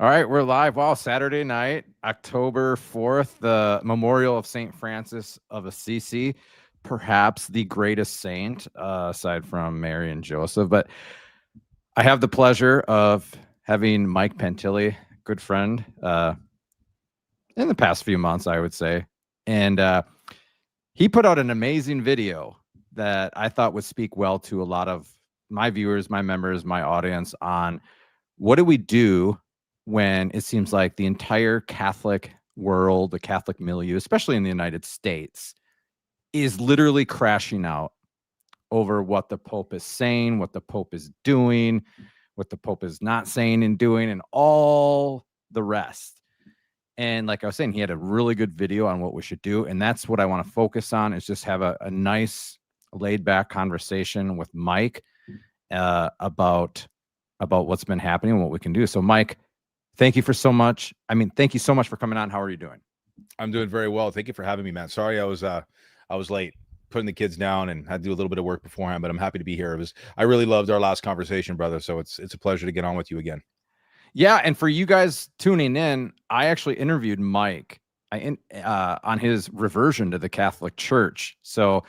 All right, we're live. Wow, Saturday night, October 4th, the memorial of St. Francis of Assisi, perhaps the greatest saint aside from Mary and Joseph. But I have the pleasure of having Mike Pentilli, good friend, in the past few months, I would say. And he put out an amazing video that I thought would speak well to a lot of my viewers, my members, my audience on what do we do when it seems like the entire Catholic world, the Catholic milieu, especially in the United States, is literally crashing out over what the Pope is saying, what the Pope is doing, what the Pope is not saying and doing, and all the rest. And like I was saying, he had a really good video on what we should do. And that's what I want to focus on, is just have a nice laid back conversation with Mike about what's been happening and what we can do. So Mike, thank you so much for coming on. How are you doing? I'm doing very well. Thank you for having me, man. Sorry I was late putting the kids down and had to do a little bit of work beforehand, but I'm happy to be here. I really loved our last conversation, brother. So it's a pleasure to get on with you again. Yeah, and for you guys tuning in, I actually interviewed Mike on his reversion to the Catholic Church. So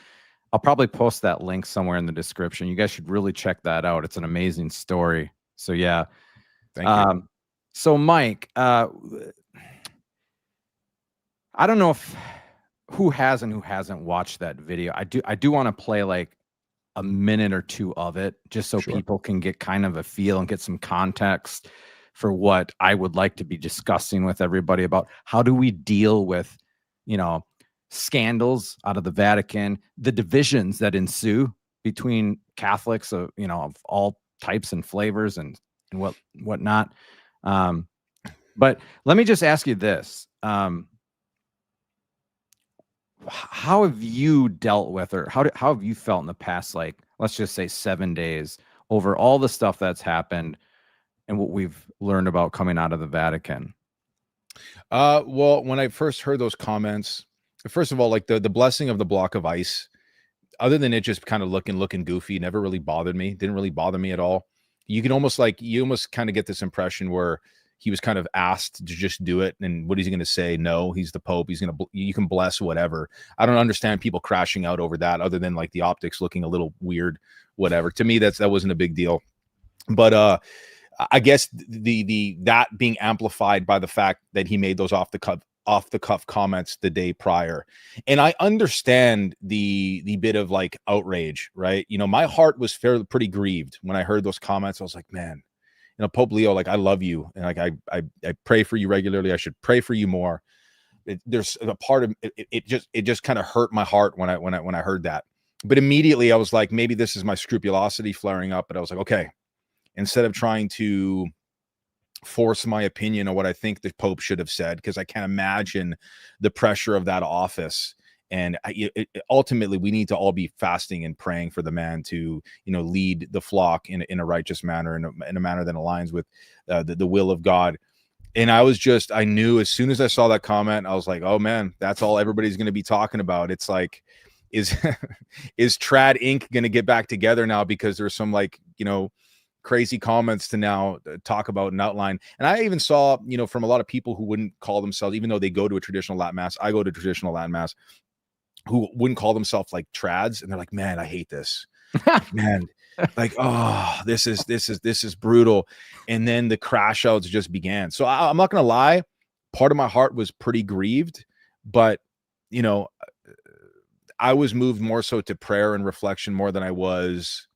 I'll probably post that link somewhere in the description. You guys should really check that out. It's an amazing story. So yeah. Thank you. So Mike, I don't know who has and who hasn't watched that video. I do want to play like a minute or two of it just so Sure. people can get kind of a feel and get some context for what I would like to be discussing with everybody about. How do we deal with, scandals out of the Vatican, the divisions that ensue between Catholics of all types and flavors and whatnot. But let me just ask you this. How have you dealt with, or how have you felt in the past, like, let's just say 7 days, over all the stuff that's happened and what we've learned about coming out of the Vatican? Well, when I first heard those comments, first of all, like the blessing of the block of ice, other than it just kind of looking goofy, never really bothered me. Didn't really bother me at all. You almost kind of get this impression where he was kind of asked to just do it, and what is he going to say? No, he's the Pope. You can bless whatever. I don't understand people crashing out over that, other than like the optics looking a little weird, whatever. To me, that wasn't a big deal. But I guess that being amplified by the fact that he made those off the cuff comments the day prior. And I understand the bit of like outrage, right? My heart was pretty grieved when I heard those comments. I was like, man, Pope Leo, like, I love you. And like, I pray for you regularly. I should pray for you more. There's a part of it just kind of hurt my heart when I heard that. But immediately I was like, maybe this is my scrupulosity flaring up. But I was like, okay, instead of trying to force my opinion on what I think the Pope should have said, because I can't imagine the pressure of that office. And ultimately, we need to all be fasting and praying for the man to, lead the flock in a righteous manner, in a manner that aligns with the will of God. And I knew as soon as I saw that comment, I was like, oh man, that's all everybody's going to be talking about. It's like, is Trad Inc. going to get back together now because there's some crazy comments to now talk about and outline. And I even saw, from a lot of people who wouldn't call themselves, even though they go to a traditional Latin Mass, I go to traditional Latin Mass, who wouldn't call themselves like trads. And they're like, man, I hate this, man. Like, oh, this is brutal. And then the crash outs just began. So I'm not going to lie. Part of my heart was pretty grieved, but I was moved more so to prayer and reflection more than I was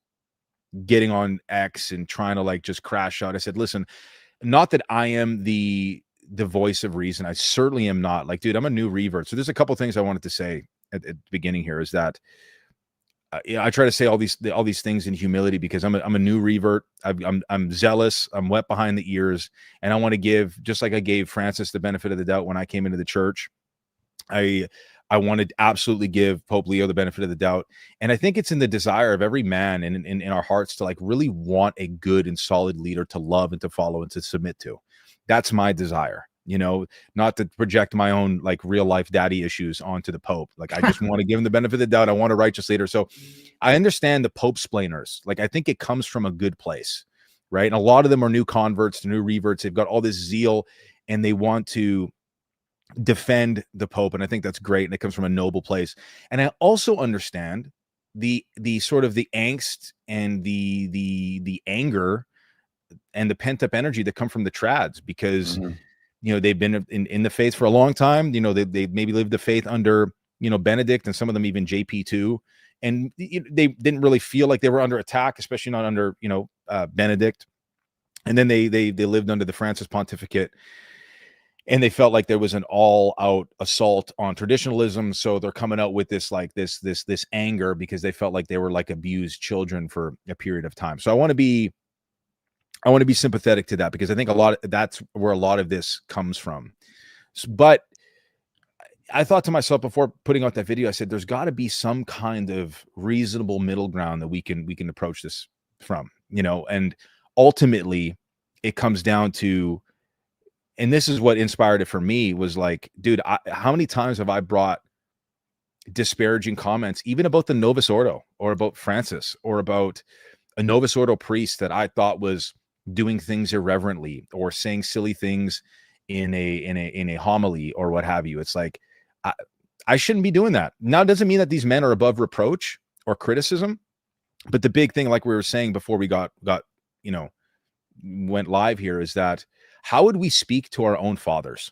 getting on X and trying to like just crash out. I said, listen, not that I am the voice of reason. I certainly am not. Like, dude, I'm a new revert. So there's a couple things I wanted to say at the beginning here, is that I try to say all these things in humility, because I'm a new revert. I'm zealous. I'm wet behind the ears, and I want to give, just like I gave Francis the benefit of the doubt when I came into the church. I wanted to absolutely give Pope Leo the benefit of the doubt. And I think it's in the desire of every man in our hearts to like really want a good and solid leader to love and to follow and to submit to. That's my desire, not to project my own like real life daddy issues onto the Pope. Like, I just want to give him the benefit of the doubt. I want a righteous leader. So I understand the Pope splainers. Like, I think it comes from a good place. right? And a lot of them are new converts, new reverts. They've got all this zeal and they want to defend the Pope. And I think that's great. And it comes from a noble place. And I also understand the sort of the angst and the anger and the pent-up energy that come from the trads, because you know, they've been in the faith for a long time. You know, they maybe lived the faith under, you know, Benedict, and some of them even JP2, and they didn't really feel like they were under attack, especially not under, you know, Benedict. And then they lived under the Francis pontificate, and they felt like there was an all-out assault on traditionalism. So they're coming out with this like this anger because they felt like they were like abused children for a period of time. So I want to be sympathetic to that, because I think that's where a lot of this comes from. But I thought to myself before putting out that video, I said, there's got to be some kind of reasonable middle ground that we can approach this from, you know. And ultimately it comes down to, and this is what inspired it for me, was like, dude, how many times have I brought disparaging comments, even about the Novus Ordo or about Francis or about a Novus Ordo priest that I thought was doing things irreverently or saying silly things in a homily or what have you. It's like, I shouldn't be doing that. Now, it doesn't mean that these men are above reproach or criticism, but the big thing, like we were saying before we got, you know, went live here, is that how would we speak to our own fathers?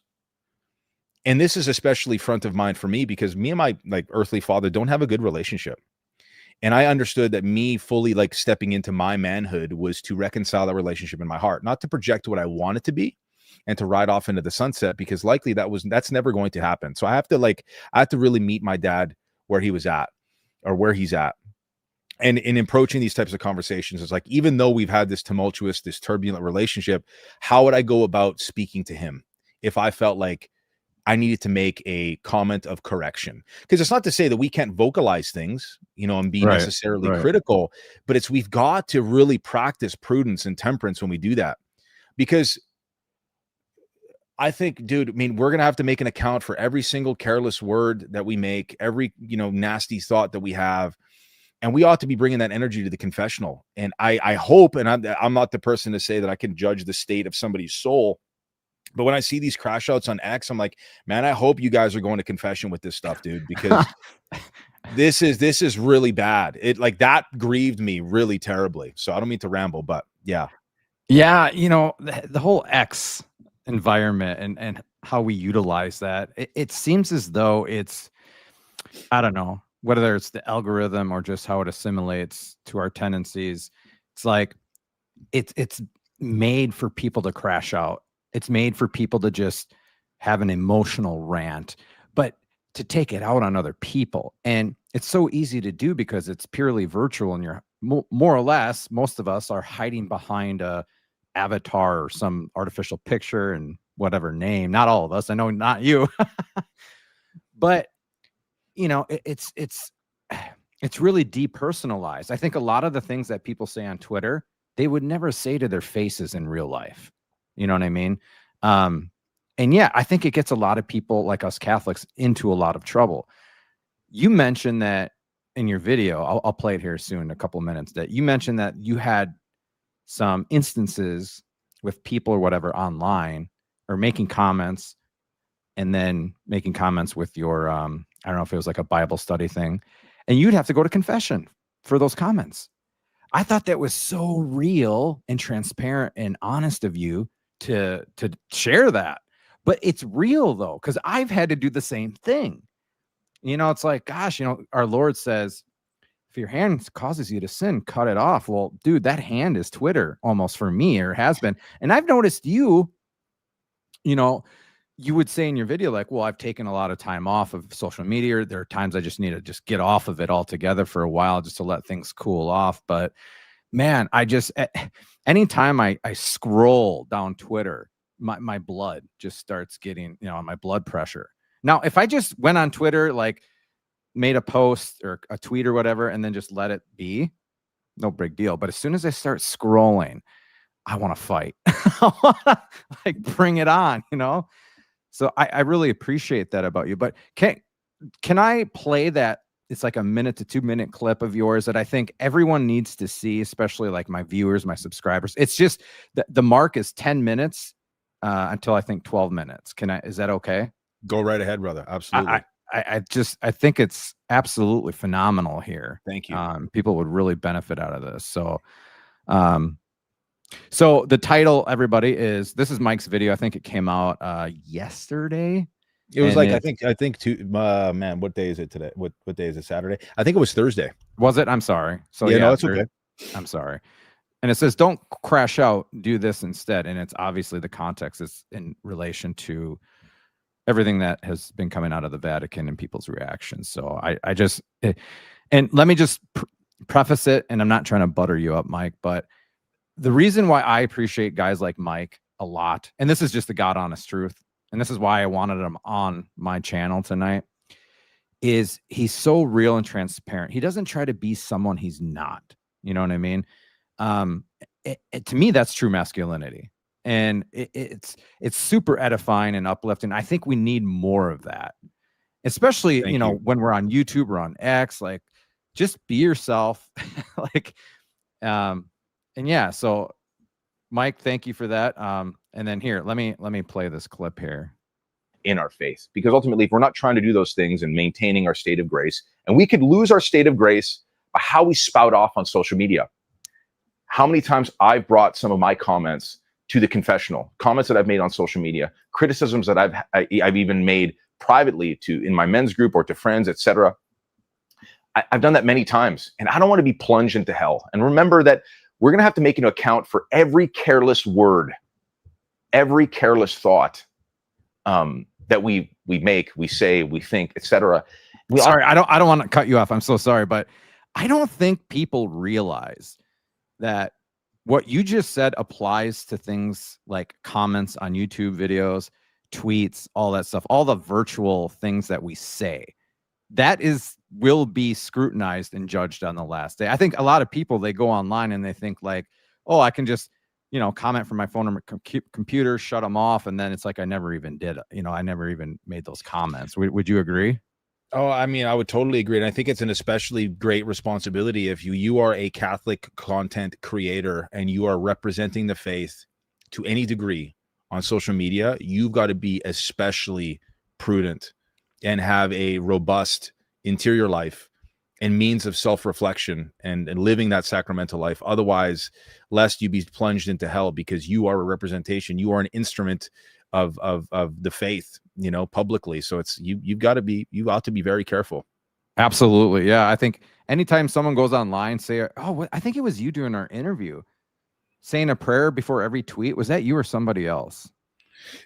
And this is especially front of mind for me, because me and my like earthly father don't have a good relationship. And I understood that me fully like stepping into my manhood was to reconcile that relationship in my heart, not to project what I want it to be and to ride off into the sunset, because likely that's never going to happen. So I have to really meet my dad where he was at, or where he's at. And in approaching these types of conversations, it's like, even though we've had this tumultuous, this turbulent relationship, how would I go about speaking to him if I felt like I needed to make a comment of correction? Because it's not to say that we can't vocalize things, you know, and be necessarily critical, but we've got to really practice prudence and temperance when we do that. Because I think, dude, I mean, we're going to have to make an account for every single careless word that we make, every, you know, nasty thought that we have. And we ought to be bringing that energy to the confessional. And I hope, and I'm not the person to say that I can judge the state of somebody's soul, but when I see these crash outs on X, I'm like, man, I hope you guys are going to confession with this stuff, dude, because this is really bad. It like that grieved me really terribly. So I don't mean to ramble, but yeah. Yeah. You know, the whole X environment and how we utilize that, it seems as though it's, I don't know, whether it's the algorithm or just how it assimilates to our tendencies. It's like, it's made for people to crash out. It's made for people to just have an emotional rant, but to take it out on other people. And it's so easy to do because it's purely virtual, and you're more or less, most of us are hiding behind a avatar or some artificial picture and whatever name. Not all of us. I know not you, but you know, it's really depersonalized. I think a lot of the things that people say on Twitter, they would never say to their faces in real life. You know what I mean? And yeah, I think it gets a lot of people like us Catholics into a lot of trouble. You mentioned that in your video, I'll play it here soon in a couple of minutes, that you mentioned that you had some instances with people or whatever online, or making comments and then making comments with your, I don't know if it was like a Bible study thing, and you'd have to go to confession for those comments. I thought that was so real and transparent and honest of you to share that. But it's real though, because I've had to do the same thing. You know, it's like, gosh, you know, our Lord says, if your hand causes you to sin, cut it off. Well, dude, that hand is Twitter almost for me, or has been. And I've noticed you know, you would say in your video, like, well, I've taken a lot of time off of social media. There are times I just need to just get off of it altogether for a while, just to let things cool off. But man, I just, anytime I scroll down Twitter, my blood just starts getting, you know, my blood pressure. Now, if I just went on Twitter, like made a post or a tweet or whatever, and then just let it be, no big deal. But as soon as I start scrolling, I want to fight. I wanna, like, bring it on, you know? So I really appreciate that about you. But can I play that it's like a minute to 2 minute clip of yours that I think everyone needs to see, especially like my viewers, my subscribers. It's just the mark is 10 minutes until I think 12 minutes. Is that okay? Go right ahead, brother. Absolutely. I think it's absolutely phenomenal here. Thank you. People would really benefit out of this. So the title, everybody, this is Mike's video. I think it came out yesterday. It was like, I think man, what day is it today? What day is it? Saturday? I think it was Thursday. Was it? I'm sorry. So yeah, no, it's okay. I'm sorry. And it says, don't crash out, do this instead. And it's obviously the context is in relation to everything that has been coming out of the Vatican and people's reactions. So and let me just preface it, and I'm not trying to butter you up, Mike, but the reason why I appreciate guys like Mike a lot, and this is just the God honest truth, and this is why I wanted him on my channel tonight, is he's so real and transparent. He doesn't try to be someone he's not. You know what I mean? To me, that's true masculinity. And it's super edifying and uplifting. I think we need more of that, especially, when we're on YouTube or on X, like just be yourself. And yeah, so Mike, thank you for that. And then here, let me play this clip here. In our faith, because ultimately, if we're not trying to do those things and maintaining our state of grace, and we could lose our state of grace by how we spout off on social media. How many times I've brought some of my comments to the confessional, comments that I've made on social media, criticisms that I've even made privately in my men's group or to friends, etc. I've done that many times, and I don't want to be plunged into hell. And remember that we're going to have to make an account for every careless word, every careless thought that we make, we say, we think, etc. Sorry, I don't want to cut you off. I'm so sorry, but I don't think people realize that what you just said applies to things like comments on YouTube videos, tweets, all that stuff, all the virtual things that we say. That will be scrutinized and judged on the last day. I think a lot of people, they go online and they think like, oh, I can just, comment from my phone or computer, shut them off. And then it's like, I never even did, I never even made those comments. Would you agree? Oh, I mean, I would totally agree. And I think it's an especially great responsibility if you are a Catholic content creator and you are representing the faith to any degree on social media. You've got to be especially prudent and have a robust interior life and means of self-reflection and living that sacramental life. Otherwise, lest you be plunged into hell, because you are a representation, you are an instrument of the faith, publicly. So it's you ought to be very careful. Absolutely. Yeah. I think anytime someone goes online, say, oh, I think it was you during our interview, saying a prayer before every tweet. Was that you or somebody else?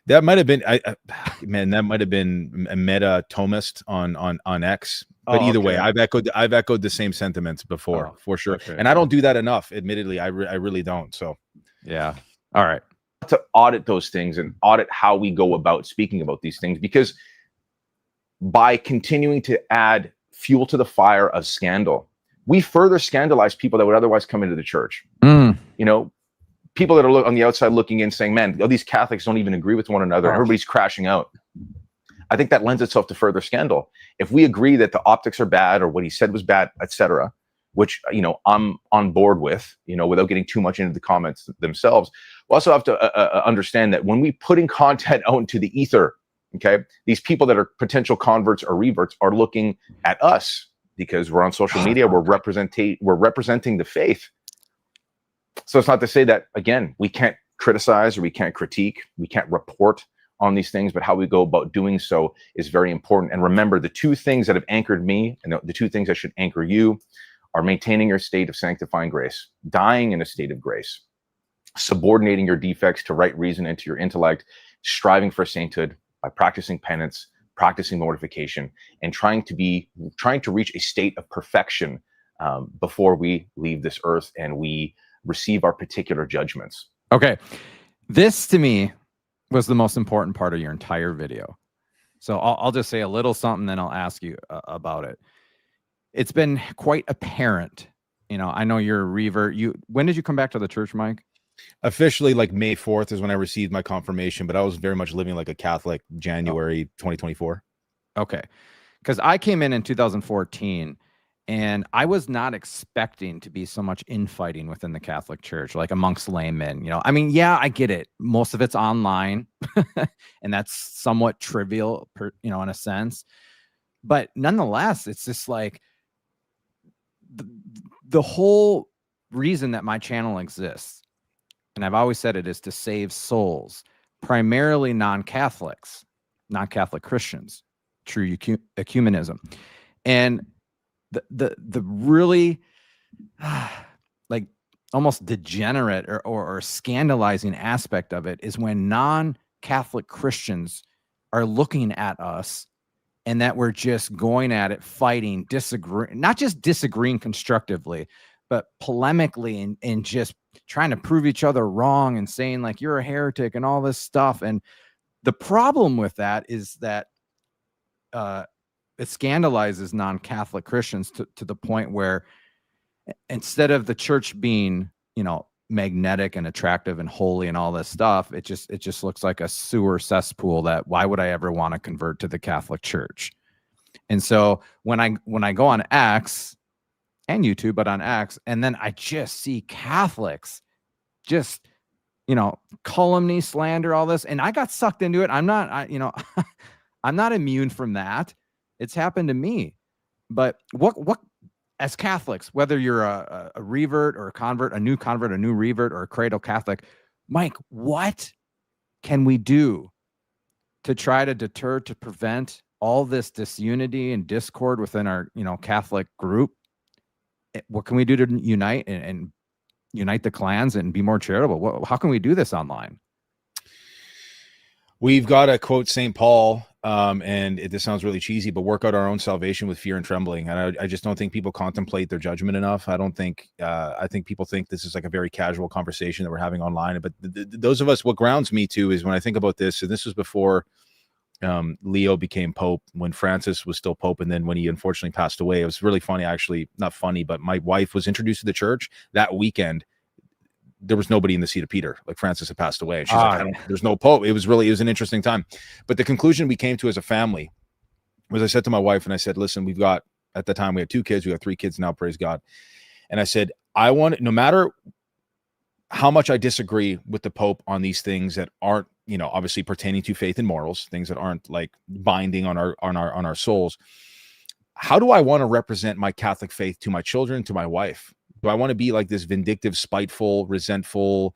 That might have been, that might have been a Meta Thomist on X. But either way, I've echoed the same sentiments before, for sure. Okay. And I don't do that enough. Admittedly, I really don't. So, yeah. All right. To audit those things and audit how we go about speaking about these things, because by continuing to add fuel to the fire of scandal, we further scandalize people that would otherwise come into the church. People that are on the outside looking in saying, man, these Catholics don't even agree with one another. Everybody's crashing out. I think that lends itself to further scandal. If we agree that the optics are bad or what he said was bad, etc., which, I'm on board with, without getting too much into the comments themselves, we also have to understand that when we putting content out into the ether, okay, these people that are potential converts or reverts are looking at us because we're on social media, we're representing the faith. So it's not to say that, again, we can't criticize or we can't critique, we can't report on these things, but how we go about doing so is very important. And remember, the two things that have anchored me and the two things that should anchor you are maintaining your state of sanctifying grace, dying in a state of grace, subordinating your defects to right reason and to your intellect, striving for sainthood by practicing penance, practicing mortification, and trying to reach a state of perfection before we leave this earth and we receive our particular judgments. Okay. This to me was the most important part of your entire video. So I'll just say a little something, then I'll ask you about it. It's been quite apparent. I know you're a revert. When did you come back to the church, Mike? Officially, like May 4th is when I received my confirmation, but I was very much living like a Catholic January 2024. Okay. because I came in 2014, and I was not expecting to be so much infighting within the Catholic Church, like amongst laymen. I mean, yeah, I get it. Most of it's online, and that's somewhat trivial, in a sense. But nonetheless, it's just like the whole reason that my channel exists, and I've always said it, is to save souls, primarily non-Catholics, non-Catholic Christians, true ecumenism. And the really like almost degenerate or scandalizing aspect of it is when non-Catholic Christians are looking at us, and that we're just going at it, fighting, disagreeing, not just disagreeing constructively, but polemically, and just trying to prove each other wrong and saying like you're a heretic and all this stuff. And the problem with that is that it scandalizes non-Catholic Christians to the point where instead of the church being, magnetic and attractive and holy and all this stuff, it just looks like a sewer cesspool that why would I ever want to convert to the Catholic Church? And so when I go on X and YouTube, but on X, and then I just see Catholics just, calumny, slander, all this, and I got sucked into it. I'm not, I'm not immune from that. It's happened to me. But what as Catholics, whether you're a revert or a convert, a new revert, or a cradle Catholic, Mike, what can we do to try to deter, to prevent all this disunity and discord within our, Catholic group? What can we do to unite and unite the clans and be more charitable? How can we do this online? We've got to quote St. Paul, and this sounds really cheesy, but work out our own salvation with fear and trembling. And I just don't think people contemplate their judgment enough. I think people think this is like a very casual conversation that we're having online. But those of us, what grounds me too is when I think about this, and this was before Leo became Pope, when Francis was still Pope, and then when he unfortunately passed away. It was really funny, actually, not funny, but my wife was introduced to the church that weekend. There was nobody in the seat of Peter, like Francis had passed away. And she's like, there's no Pope. It was an interesting time. But the conclusion we came to as a family was, I said to my wife, and I said, listen, at the time we had 2 kids, we have 3 kids now, praise God. And I said, I want, no matter how much I disagree with the Pope on these things that aren't, obviously pertaining to faith and morals, things that aren't like binding on our souls. How do I want to represent my Catholic faith to my children, to my wife? Do I want to be like this vindictive, spiteful, resentful,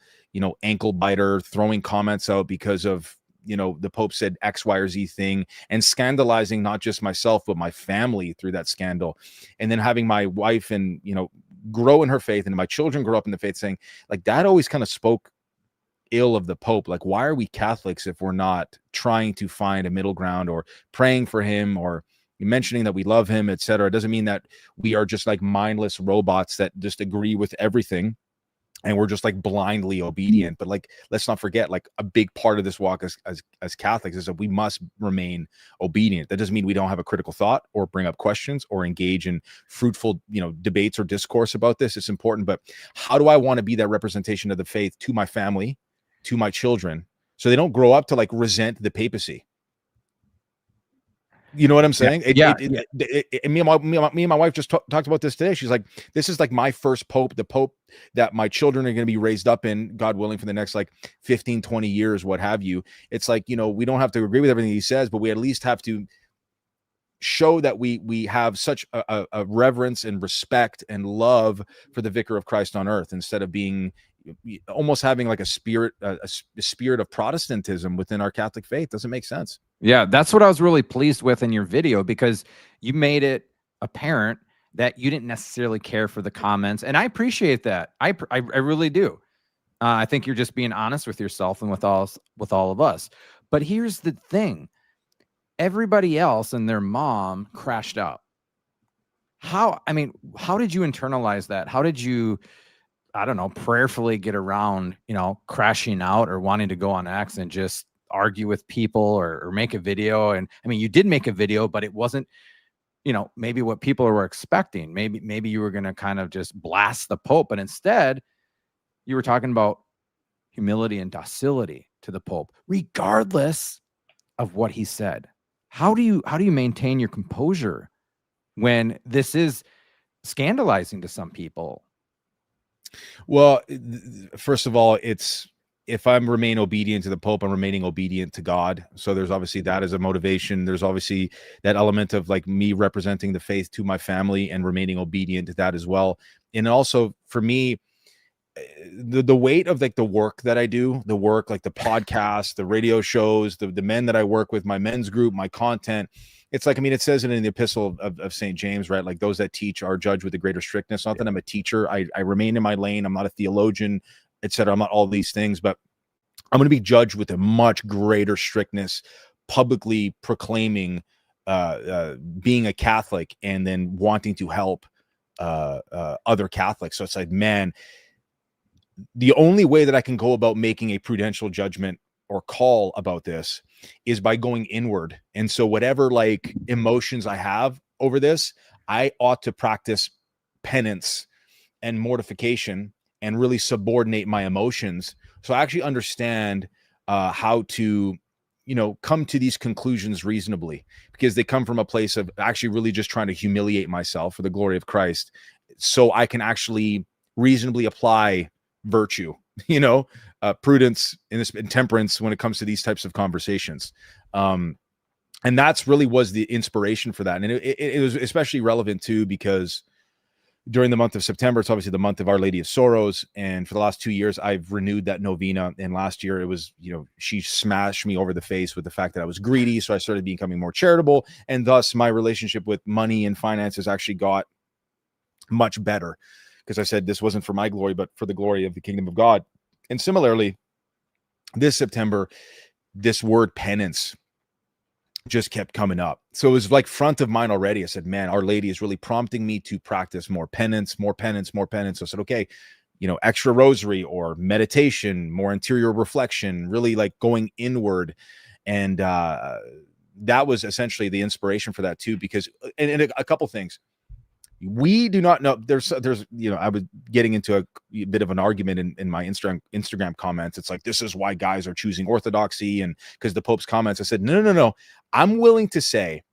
ankle biter, throwing comments out because of, the Pope said X, Y, or Z thing, and scandalizing not just myself, but my family through that scandal? And then having my wife and, grow in her faith, and my children grow up in the faith, saying like, Dad always kind of spoke ill of the Pope. Like, why are we Catholics if we're not trying to find a middle ground or praying for him or mentioning that we love him, etc.? It doesn't mean that we are just like mindless robots that just agree with everything and we're just like blindly obedient. But like, let's not forget, like, a big part of this walk as Catholics is that we must remain obedient. That doesn't mean we don't have a critical thought or bring up questions or engage in fruitful, debates or discourse about this. It's important. But how do I want to be that representation of the faith to my family, to my children, so they don't grow up to like resent the papacy? You know what I'm saying? Me and my wife just talked about this today. She's like, this is like my first Pope, the Pope that my children are going to be raised up in, God willing, for the next like 15, 20 years, what have you. It's like, we don't have to agree with everything he says, but we at least have to show that we have such a reverence and respect and love for the Vicar of Christ on earth, instead of being almost having like a spirit of Protestantism within our Catholic faith. Doesn't make sense. Yeah, that's what I was really pleased with in your video, because you made it apparent that you didn't necessarily care for the comments, and I appreciate that. I really do. I think you're just being honest with yourself and with all of us. But here's the thing: everybody else and their mom crashed out. How did you internalize that? How did you, I don't know, prayerfully get around, crashing out or wanting to go on X and just argue with people or make a video? And I mean, you did make a video, but it wasn't, maybe what people were expecting. Maybe you were going to kind of just blast the Pope, but instead you were talking about humility and docility to the Pope, regardless of what he said. how do you maintain your composure when this is scandalizing to some people? Well, first of all, it's if I'm remain obedient to the Pope, I'm remaining obedient to God. So there's obviously that as a motivation. There's obviously that element of like me representing the faith to my family and remaining obedient to that as well. And also for me, the weight of like the work that I do, the work like the podcast, the radio shows, the men that I work with, my men's group, my content. It's like, I mean, it says it in the epistle of St. James, right? Like those that teach are judged with a greater strictness. Not that I'm a teacher. I remain in my lane. I'm not a theologian, etc. I'm not all these things, but I'm going to be judged with a much greater strictness, publicly proclaiming being a Catholic and then wanting to help other Catholics. So it's like, man, the only way that I can go about making a prudential judgment or call about this is by going inward. And so whatever like emotions I have over this, I ought to practice penance and mortification and really subordinate my emotions. So I actually understand how to, you know, come to these conclusions reasonably, because they come from a place of actually really just trying to humiliate myself for the glory of Christ. So I can actually reasonably apply virtue, you know, prudence and temperance when it comes to these types of conversations. And that's really was the inspiration for that. And it was especially relevant too, because during the month of September, it's obviously the month of Our Lady of Sorrows. And for the last 2 years, I've renewed that novena. And last year it was, you know, she smashed me over the face with the fact that I was greedy. So I started becoming more charitable. And thus my relationship with money and finances actually got much better, because I said this wasn't for my glory, but for the glory of the kingdom of God. And similarly, this September, this word penance just kept coming up. So it was like front of mind already. I said, man, Our Lady is really prompting me to practice more penance, more penance, more penance. So I said, okay, you know, extra rosary or meditation, more interior reflection, really like going inward. And that was essentially the inspiration for that too, because, and a couple things. We do not know. There's, you know, I was getting into a bit of an argument in my Instagram comments. It's like, this is why guys are choosing orthodoxy, and because the Pope's comments. I said, no. I'm willing to say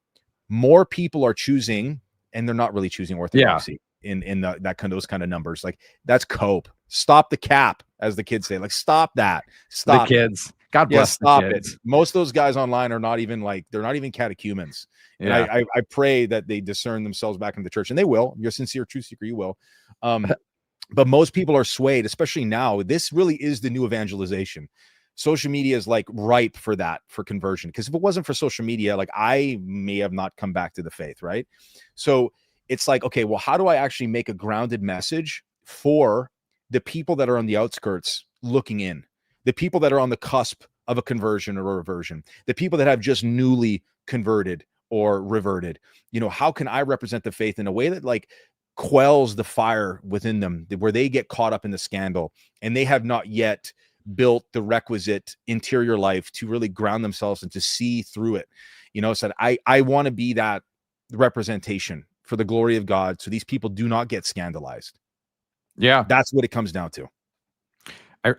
more people are choosing, and they're not really choosing orthodoxy in that kind of those kind of numbers. Like, that's cope. Stop the cap, as the kids say. Like, stop that. Stop the kids. God bless. Stop it. Most of those guys online are not even like, they're not even catechumens. And I pray that they discern themselves back in the church, and they will. You're a sincere truth seeker, you will. But most people are swayed, especially now. This really is the new evangelization. Social media is like ripe for that, for conversion. Because if it wasn't for social media, like I may have not come back to the faith, right? So it's like, okay, well, how do I actually make a grounded message for the people that are on the outskirts looking in, the people that are on the cusp of a conversion or a reversion, the people that have just newly converted or reverted? You know, how can I represent the faith in a way that like quells the fire within them, where they get caught up in the scandal and they have not yet built the requisite interior life to really ground themselves and to see through it? You know, so I want to be that representation for the glory of God, so these people do not get scandalized. Yeah, that's what it comes down to.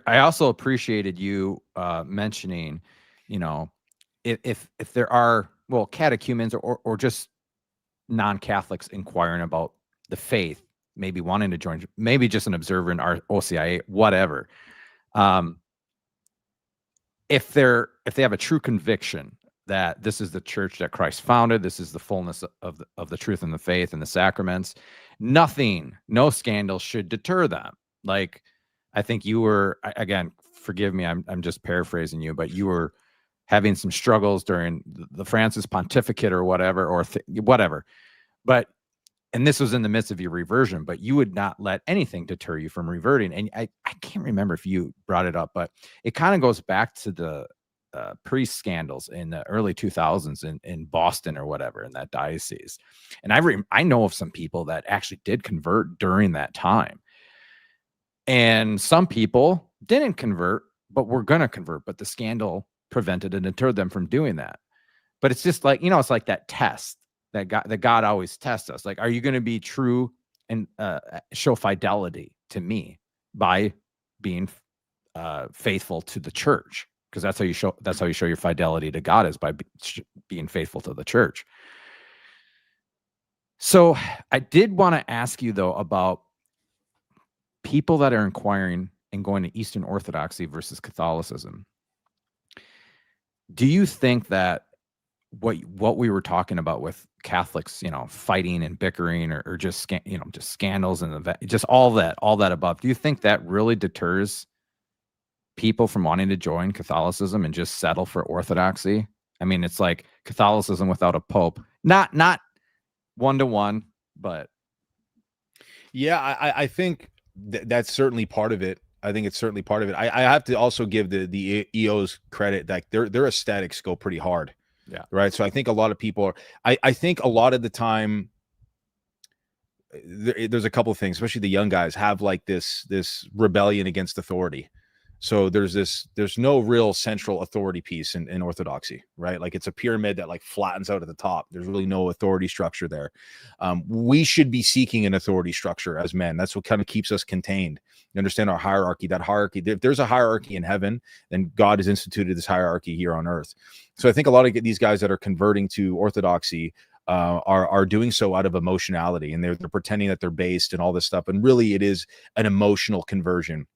I also appreciated you mentioning, you know, if there are, well, catechumens or just non-Catholics inquiring about the faith, maybe wanting to join, maybe just an observer in our OCIA, whatever. If they have a true conviction that this is the church that Christ founded, this is the fullness of the truth and the faith and the sacraments, no scandal should deter them. Like, I think you were, again, forgive me, I'm just paraphrasing you, but you were having some struggles during the Francis pontificate or whatever, or whatever. But, and this was in the midst of your reversion, but you would not let anything deter you from reverting. And I can't remember if you brought it up, but it kind of goes back to the priest scandals in the early 2000s in Boston or whatever, in that diocese. And I know of some people that actually did convert during that time. And some people didn't convert, but were going to convert, but the scandal prevented and deterred them from doing that. But it's just like, you know, it's like that test that God always tests us. Like, are you going to be true and show fidelity to me by being faithful to the church? Because that's how you show your fidelity to God, is by being faithful to the church. So I did want to ask you, though, about people that are inquiring and going to Eastern Orthodoxy versus Catholicism. Do you think that what we were talking about with Catholics, fighting and bickering, or just just scandals and just all that above, do you think that really deters people from wanting to join Catholicism and just settle for Orthodoxy? I mean, it's like Catholicism without a pope, not 1-to-1, but yeah, I think that's certainly part of it. I think it's certainly part of it. I have to also give the EOs credit that their aesthetics go pretty hard. Yeah. Right. So I think a lot of people are, I think a lot of the time there's a couple of things, especially the young guys have like this rebellion against authority. So there's no real central authority piece in Orthodoxy, right? Like it's a pyramid that like flattens out at the top. There's really no authority structure there. We should be seeking an authority structure as men. That's what kind of keeps us contained. You understand our hierarchy, that hierarchy. If there's a hierarchy in heaven, then God has instituted this hierarchy here on earth. So I think a lot of these guys that are converting to Orthodoxy are doing so out of emotionality, and they're pretending that they're based and all this stuff. And really it is an emotional conversion,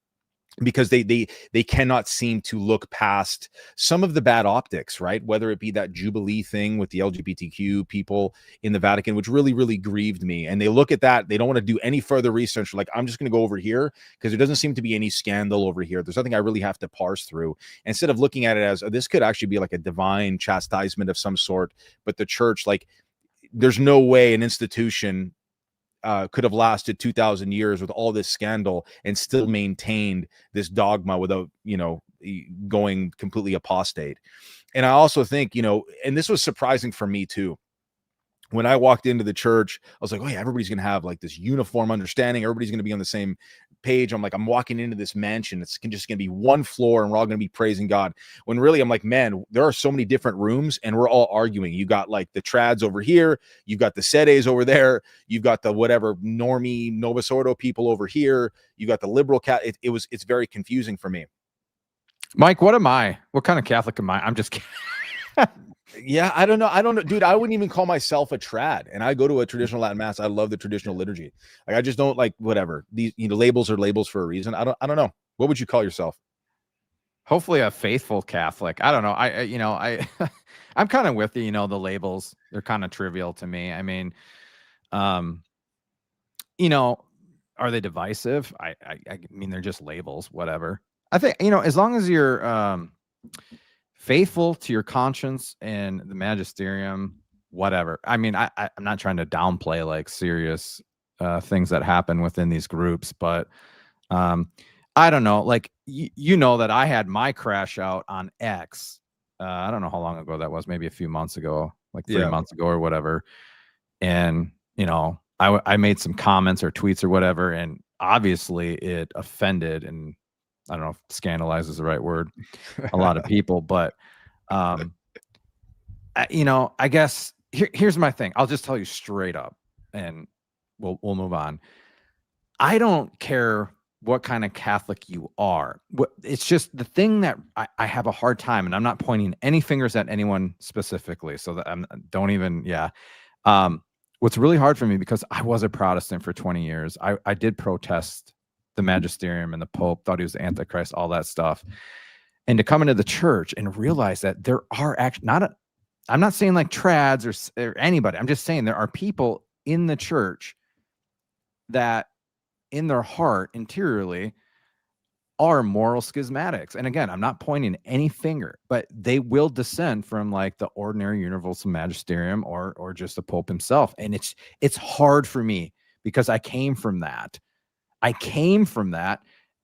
because they cannot seem to look past some of the bad optics, right? Whether it be that Jubilee thing with the LGBTQ people in the Vatican, which really, really grieved me. And they look at that, they don't want to do any further research. Like, I'm just going to go over here because there doesn't seem to be any scandal over here. There's nothing I really have to parse through. Instead of looking at it as, this could actually be like a divine chastisement of some sort. But the church, like, there's no way an institution could have lasted 2,000 years with all this scandal and still maintained this dogma without, going completely apostate. And I also think, and this was surprising for me too. When I walked into the church, I was like, oh yeah, everybody's going to have like this uniform understanding. Everybody's going to be on the same page. I'm like, I'm walking into this mansion. It's just going to be one floor and we're all going to be praising God. When really I'm like, man, there are so many different rooms and we're all arguing. You got like the trads over here. You've got the sedes over there. You've got the whatever normie Novus Ordo people over here. You got the liberal cat. It's very confusing for me. Mike, what am I? What kind of Catholic am I? I'm just kidding. Yeah, I don't know, dude. I wouldn't even call myself a trad, and I go to a traditional Latin mass. I love the traditional liturgy. Like, I just don't like whatever these labels are labels for a reason. I don't know. What would you call yourself? Hopefully a faithful Catholic. I don't know. I'm kind of with you. The labels, they're kind of trivial to me. I mean, are they divisive? I mean, they're just labels. Whatever. I think as long as you're faithful to your conscience and the magisterium, whatever. I mean, I'm not trying to downplay like serious things that happen within these groups, but I don't know. Like, that I had my crash out on X. I don't know how long ago that was, maybe a few months ago, like 3 months ago or whatever. And, I made some comments or tweets or whatever, and obviously it offended, and I don't know if scandalize is the right word, a lot of people, but, I guess here's my thing. I'll just tell you straight up and we'll move on. I don't care what kind of Catholic you are. It's just the thing that I have a hard time, and I'm not pointing any fingers at anyone specifically. So that what's really hard for me, because I was a Protestant for 20 years. I did protest the magisterium and the Pope, thought he was the Antichrist, all that stuff. And to come into the church and realize that there are actually I'm not saying like trads or anybody. I'm just saying there are people in the church that in their heart interiorly are moral schismatics. And again, I'm not pointing any finger, but they will descend from like the ordinary universal magisterium or just the Pope himself. And it's hard for me because I came from that.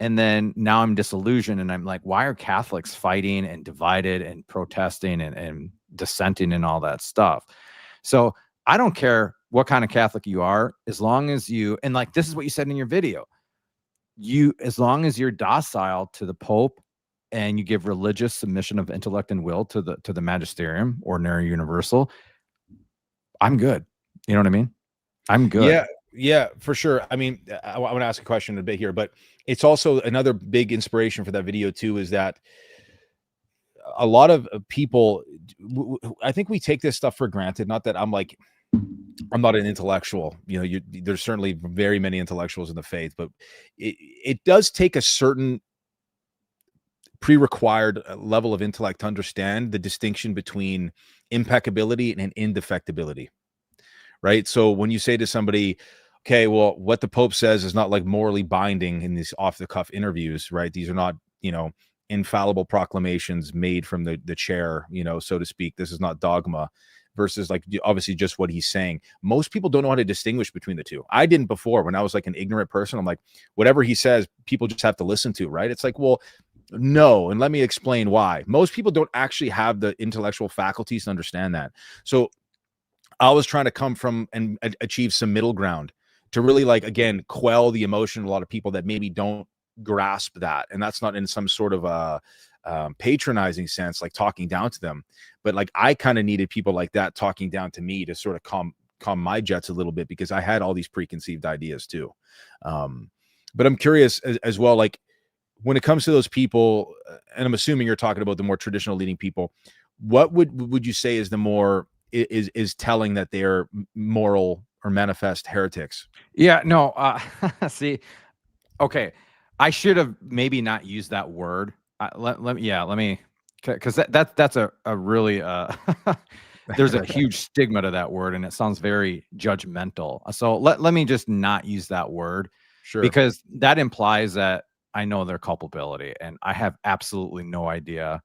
And then now I'm disillusioned, and I'm like, why are Catholics fighting and divided and protesting and dissenting and all that stuff? So I don't care what kind of Catholic you are, as long as and like, this is what you said in your video, as long as you're docile to the Pope and you give religious submission of intellect and will to the magisterium, ordinary universal, I'm good. You know what I mean? I'm good. Yeah, for sure. I mean, I want to ask a question a bit here, but it's also another big inspiration for that video too, is that a lot of people I think we take this stuff for granted. Not that I'm not an intellectual, there's certainly very many intellectuals in the faith, but it does take a certain pre-required level of intellect to understand the distinction between impeccability and indefectibility, right? So when you say to somebody, okay, well, what the Pope says is not like morally binding in these off-the-cuff interviews, right? These are not, infallible proclamations made from the chair, so to speak. This is not dogma versus like obviously just what he's saying. Most people don't know how to distinguish between the two. I didn't before. When I was like an ignorant person, I'm like, whatever he says, people just have to listen to, right? It's like, well, no, and let me explain why. Most people don't actually have the intellectual faculties to understand that. So I was trying to come from and achieve some middle ground to really again, quell the emotion of a lot of people that maybe don't grasp that. And that's not in some sort of a patronizing sense, like talking down to them, but I kind of needed people like that talking down to me to sort of calm my jets a little bit, because I had all these preconceived ideas too. But I'm curious as well, when it comes to those people, and I'm assuming you're talking about the more traditional leading people, what would you say is the more is telling that they're moral or manifest heretics? Yeah, no, see, okay, I should have maybe not used that word. Let me, because that's a really there's a huge stigma to that word, and it sounds very judgmental. So let me just not use that word, Sure, because that implies that I know their culpability, and I have absolutely no idea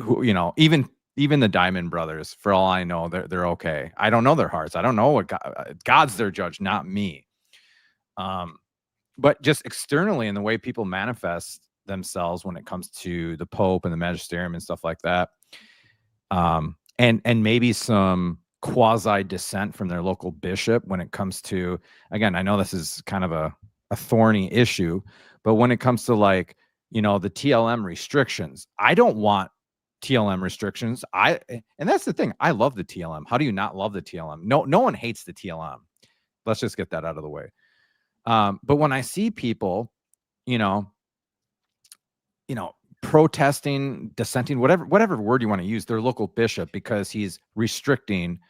who, even the Diamond Brothers, for all I know, they're okay. I don't know their hearts. I don't know what God's their judge, not me. But just externally, in the way people manifest themselves when it comes to the Pope and the magisterium and stuff like that, and maybe some quasi dissent from their local bishop when it comes to, again, I know this is kind of a thorny issue, but when it comes to the TLM restrictions, I don't want TLM restrictions. And that's the thing. I love the TLM. How do you not love the TLM? No one hates the TLM. Let's just get that out of the way. But when I see people, protesting, dissenting, whatever word you want to use, their local bishop because he's restricting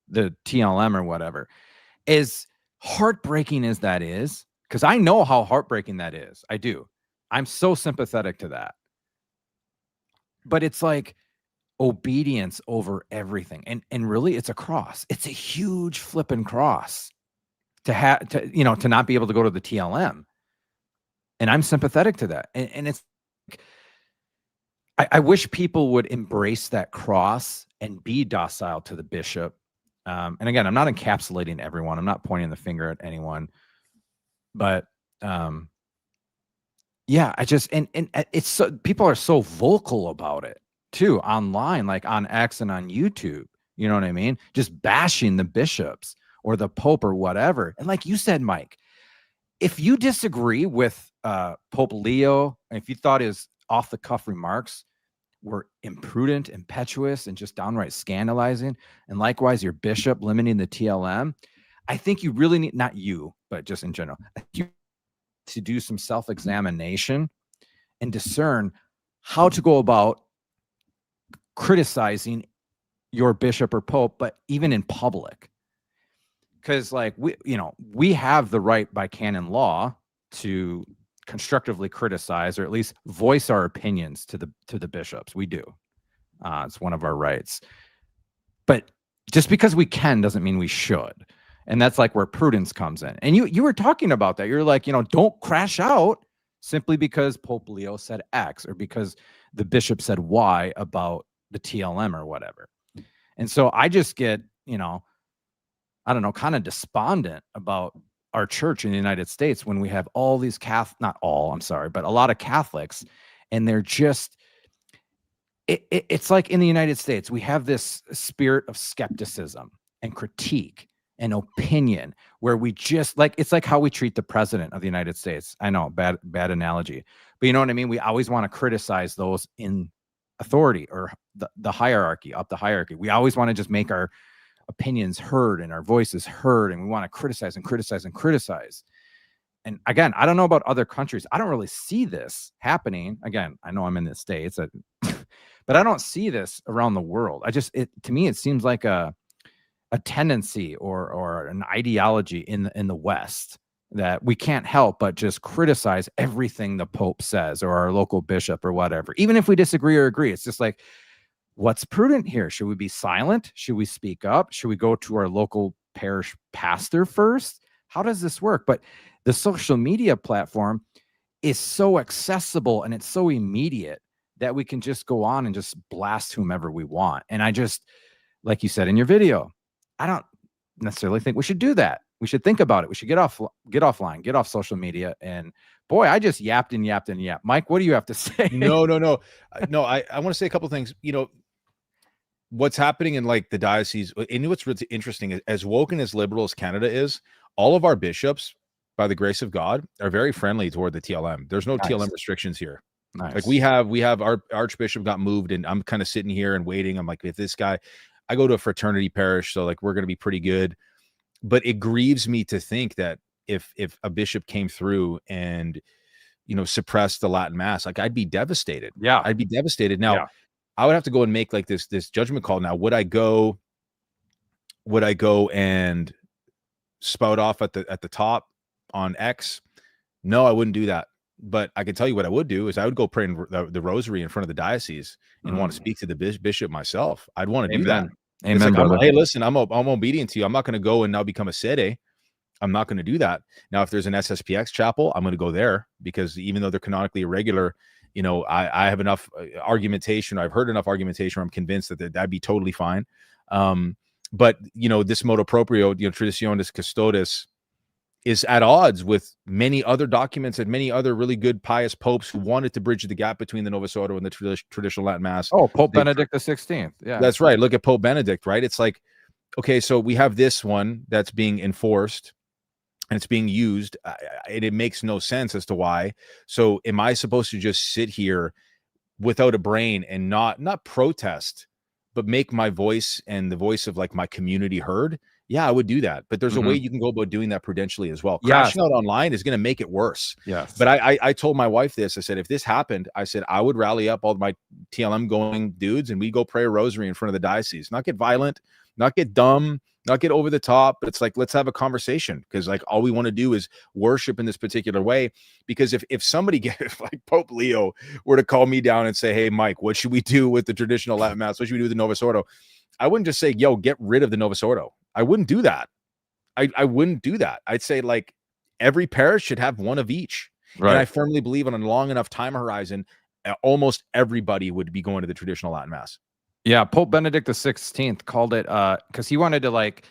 the TLM or whatever, as heartbreaking as that is, because I know how heartbreaking that is. I do. I'm so sympathetic to that. But it's like obedience over everything. And really, it's a cross. It's a huge flipping cross to not be able to go to the TLM. And I'm sympathetic to that. And it's, I wish people would embrace that cross and be docile to the bishop. And again, I'm not encapsulating everyone. I'm not pointing the finger at anyone, but yeah, and it's so, people are so vocal about it too, online, like on X and on YouTube. You know what I mean? Just bashing the bishops or the Pope or whatever. And like you said, Mike, if you disagree with Pope Leo, and if you thought his off-the-cuff remarks were imprudent, impetuous, and just downright scandalizing, and likewise your bishop limiting the TLM, I think you really need, not you, but just in general, you to do some self-examination and discern how to go about criticizing your bishop or pope, but even in public. Because we have the right by canon law to constructively criticize, or at least voice our opinions to the bishops. We do. It's one of our rights. But just because we can doesn't mean we should. And that's like where prudence comes in. And you were talking about that. You're like, don't crash out simply because Pope Leo said X or because the bishop said Y about the TLM or whatever. And so I just get, I don't know, kind of despondent about our church in the United States when we have all these not all, I'm sorry, but a lot of Catholics, and they're just, it's like in the United States, we have this spirit of skepticism and critique and opinion where we just it's like how we treat the president of the United States. I know, bad analogy, but you know what I mean? We always want to criticize those in authority or the hierarchy, up the hierarchy. We always want to just make our opinions heard and our voices heard, and we want to criticize and criticize and criticize. And again, I don't know about other countries. I don't really see this happening. Again, I know I'm in the States, But I don't see this around the world. To me, it seems like a tendency or an ideology in the West that we can't help but just criticize everything the Pope says or our local bishop or whatever, even if we disagree or agree. It's just like, what's prudent here? Should we be silent? Should we speak up? Should we go to our local parish pastor first? How does this work? But the social media platform is so accessible and it's so immediate that we can just go on and just blast whomever we want. And I just, like you said in your video, I don't necessarily think we should do that. We should think about it. We should get offline, get off social media. And boy, I just yapped and yapped and yapped. Mike, what do you have to say? No. I want to say a couple of things. You know, what's happening in like the diocese, and what's really interesting is, as woke and as liberal as Canada is, all of our bishops, by the grace of God, are very friendly toward the TLM. There's no TLM restrictions here. Nice. Like we have our archbishop got moved, and I'm kind of sitting here and waiting. I'm like, if this guy, I go to a fraternity parish, so like we're going to be pretty good. But it grieves me to think that if a bishop came through and, you know, suppressed the Latin Mass, like I'd be devastated. Yeah, I'd be devastated. Now, I would have to go and make like this judgment call. Now, would I go and spout off at the top on X? No, I wouldn't do that. But I can tell you what I would do is I would go pray in the rosary in front of the diocese and want to speak to the bishop myself. I'd want to do that. Amen. Like, hey, listen, I'm obedient to you. I'm not going to go and now become a sede. I'm not going to do that. Now, if there's an SSPX chapel, I'm going to go there, because even though they're canonically irregular, you know, I have enough argumentation. I've heard enough argumentation where I'm convinced that that'd be totally fine. But, you know, this motu proprio, you know, Traditionis Custodes, is at odds with many other documents and many other really good pious popes who wanted to bridge the gap between the Novus Ordo and the traditional Latin Mass. Oh, Pope Benedict XVI. Yeah, that's right. Look at Pope Benedict, right? It's like, okay, so we have this one that's being enforced and it's being used. It makes no sense as to why. So am I supposed to just sit here without a brain and not protest, but make my voice and the voice of like my community heard? Yeah, I would do that. But there's a way you can go about doing that prudentially as well. Crashing out online is going to make it worse. Yes. But I told my wife this. I said, if this happened, I said, I would rally up all my TLM going dudes and we go pray a rosary in front of the diocese. Not get violent, not get dumb, not get over the top. But it's like, let's have a conversation, because like all we want to do is worship in this particular way. Because if somebody like Pope Leo were to call me down and say, hey, Mike, what should we do with the traditional Latin Mass? What should we do with the Novus Ordo? I wouldn't just say, yo, get rid of the Novus Ordo. I wouldn't do that. I wouldn't do that. I'd say like every parish should have one of each. Right. And I firmly believe on a long enough time horizon, almost everybody would be going to the traditional Latin Mass. Yeah, Pope Benedict XVI called it because he wanted to like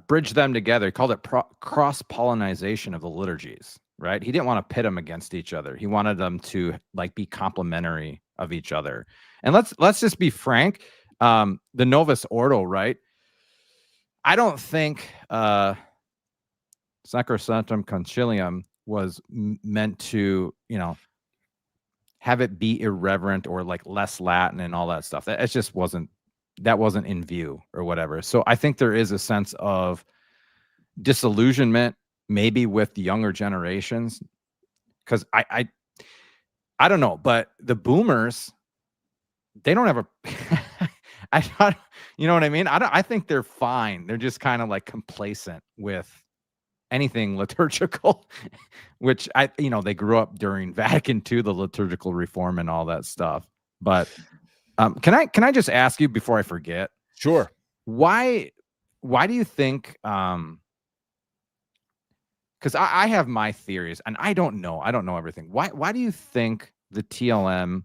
bridge them together. He called it cross-pollination of the liturgies, right? He didn't want to pit them against each other. He wanted them to like be complementary of each other. And let's just be frank. The Novus Ordo, right? I don't think Sacrosanctum Concilium was meant to, you know, have it be irreverent or like less Latin and all that stuff. That just wasn't in view or whatever. So I think there is a sense of disillusionment maybe with the younger generations, because I don't know, but the boomers, they don't have a I thought, you know what I mean? I think they're fine. They're just kind of like complacent with anything liturgical, which they grew up during Vatican II, the liturgical reform and all that stuff. But can I just ask you before I forget? Sure. Why do you think, because I have my theories and I don't know everything. Why do you think the TLM,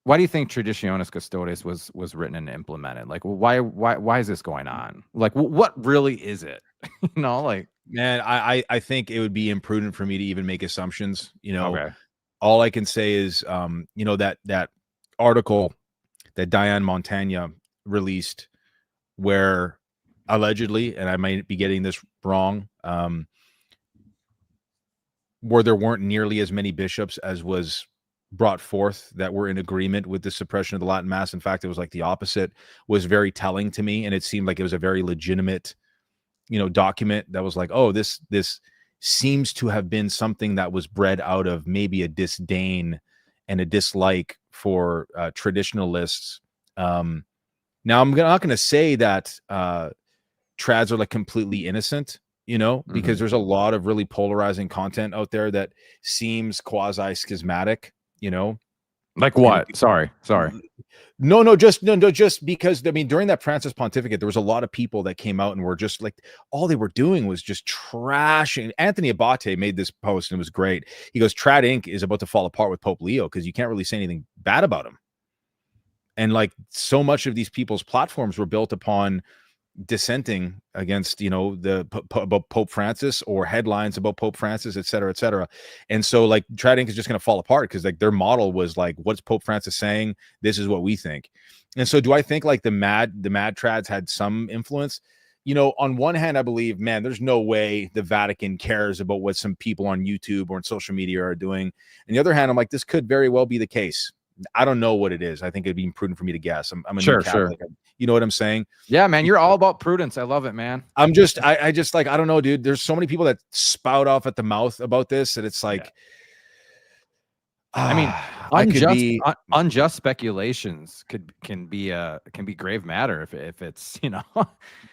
why do you think Traditionis Custodes was written and implemented? Like, why is this going on? Like, what really is it? You know, like, man, I think it would be imprudent for me to even make assumptions. You know, okay. All I can say is, you know, that article that Diane Montagna released, where allegedly, and I might be getting this wrong, where there weren't nearly as many bishops as was brought forth that were in agreement with the suppression of the Latin Mass. In fact, it was like the opposite, was very telling to me. And it seemed like it was a very legitimate, you know, document that was like, oh, this seems to have been something that was bred out of maybe a disdain and a dislike for traditionalists. Now, I'm not going to say that trads are like completely innocent, you know, because there's a lot of really polarizing content out there that seems quasi schismatic, you know. Like what? Sorry. Just because, I mean, during that Francis pontificate, there was a lot of people that came out and were just like, all they were doing was just trashing. Anthony Abate made this post and it was great. He goes, Trad Inc. is about to fall apart with Pope Leo because you can't really say anything bad about him. And like so much of these people's platforms were built upon dissenting against, you know, the about Pope Francis or headlines about Pope Francis, et cetera, and so like Trad Inc. is just going to fall apart because like their model was like, what's Pope Francis saying? This is what we think. And so do I think like the mad trads had some influence? You know, on one hand, I believe, man, there's no way the Vatican cares about what some people on YouTube or on social media are doing. On the other hand, I'm like, this could very well be the case. I don't know what it is. I think it'd be prudent for me to guess. I'm a new Catholic. You know what I'm saying? Yeah, man, you're all about prudence. I love it, man. I'm just, I just like, I don't know, dude. There's so many people that spout off at the mouth about this, and it's like, I mean, unjust speculations can be grave matter if it's, you know.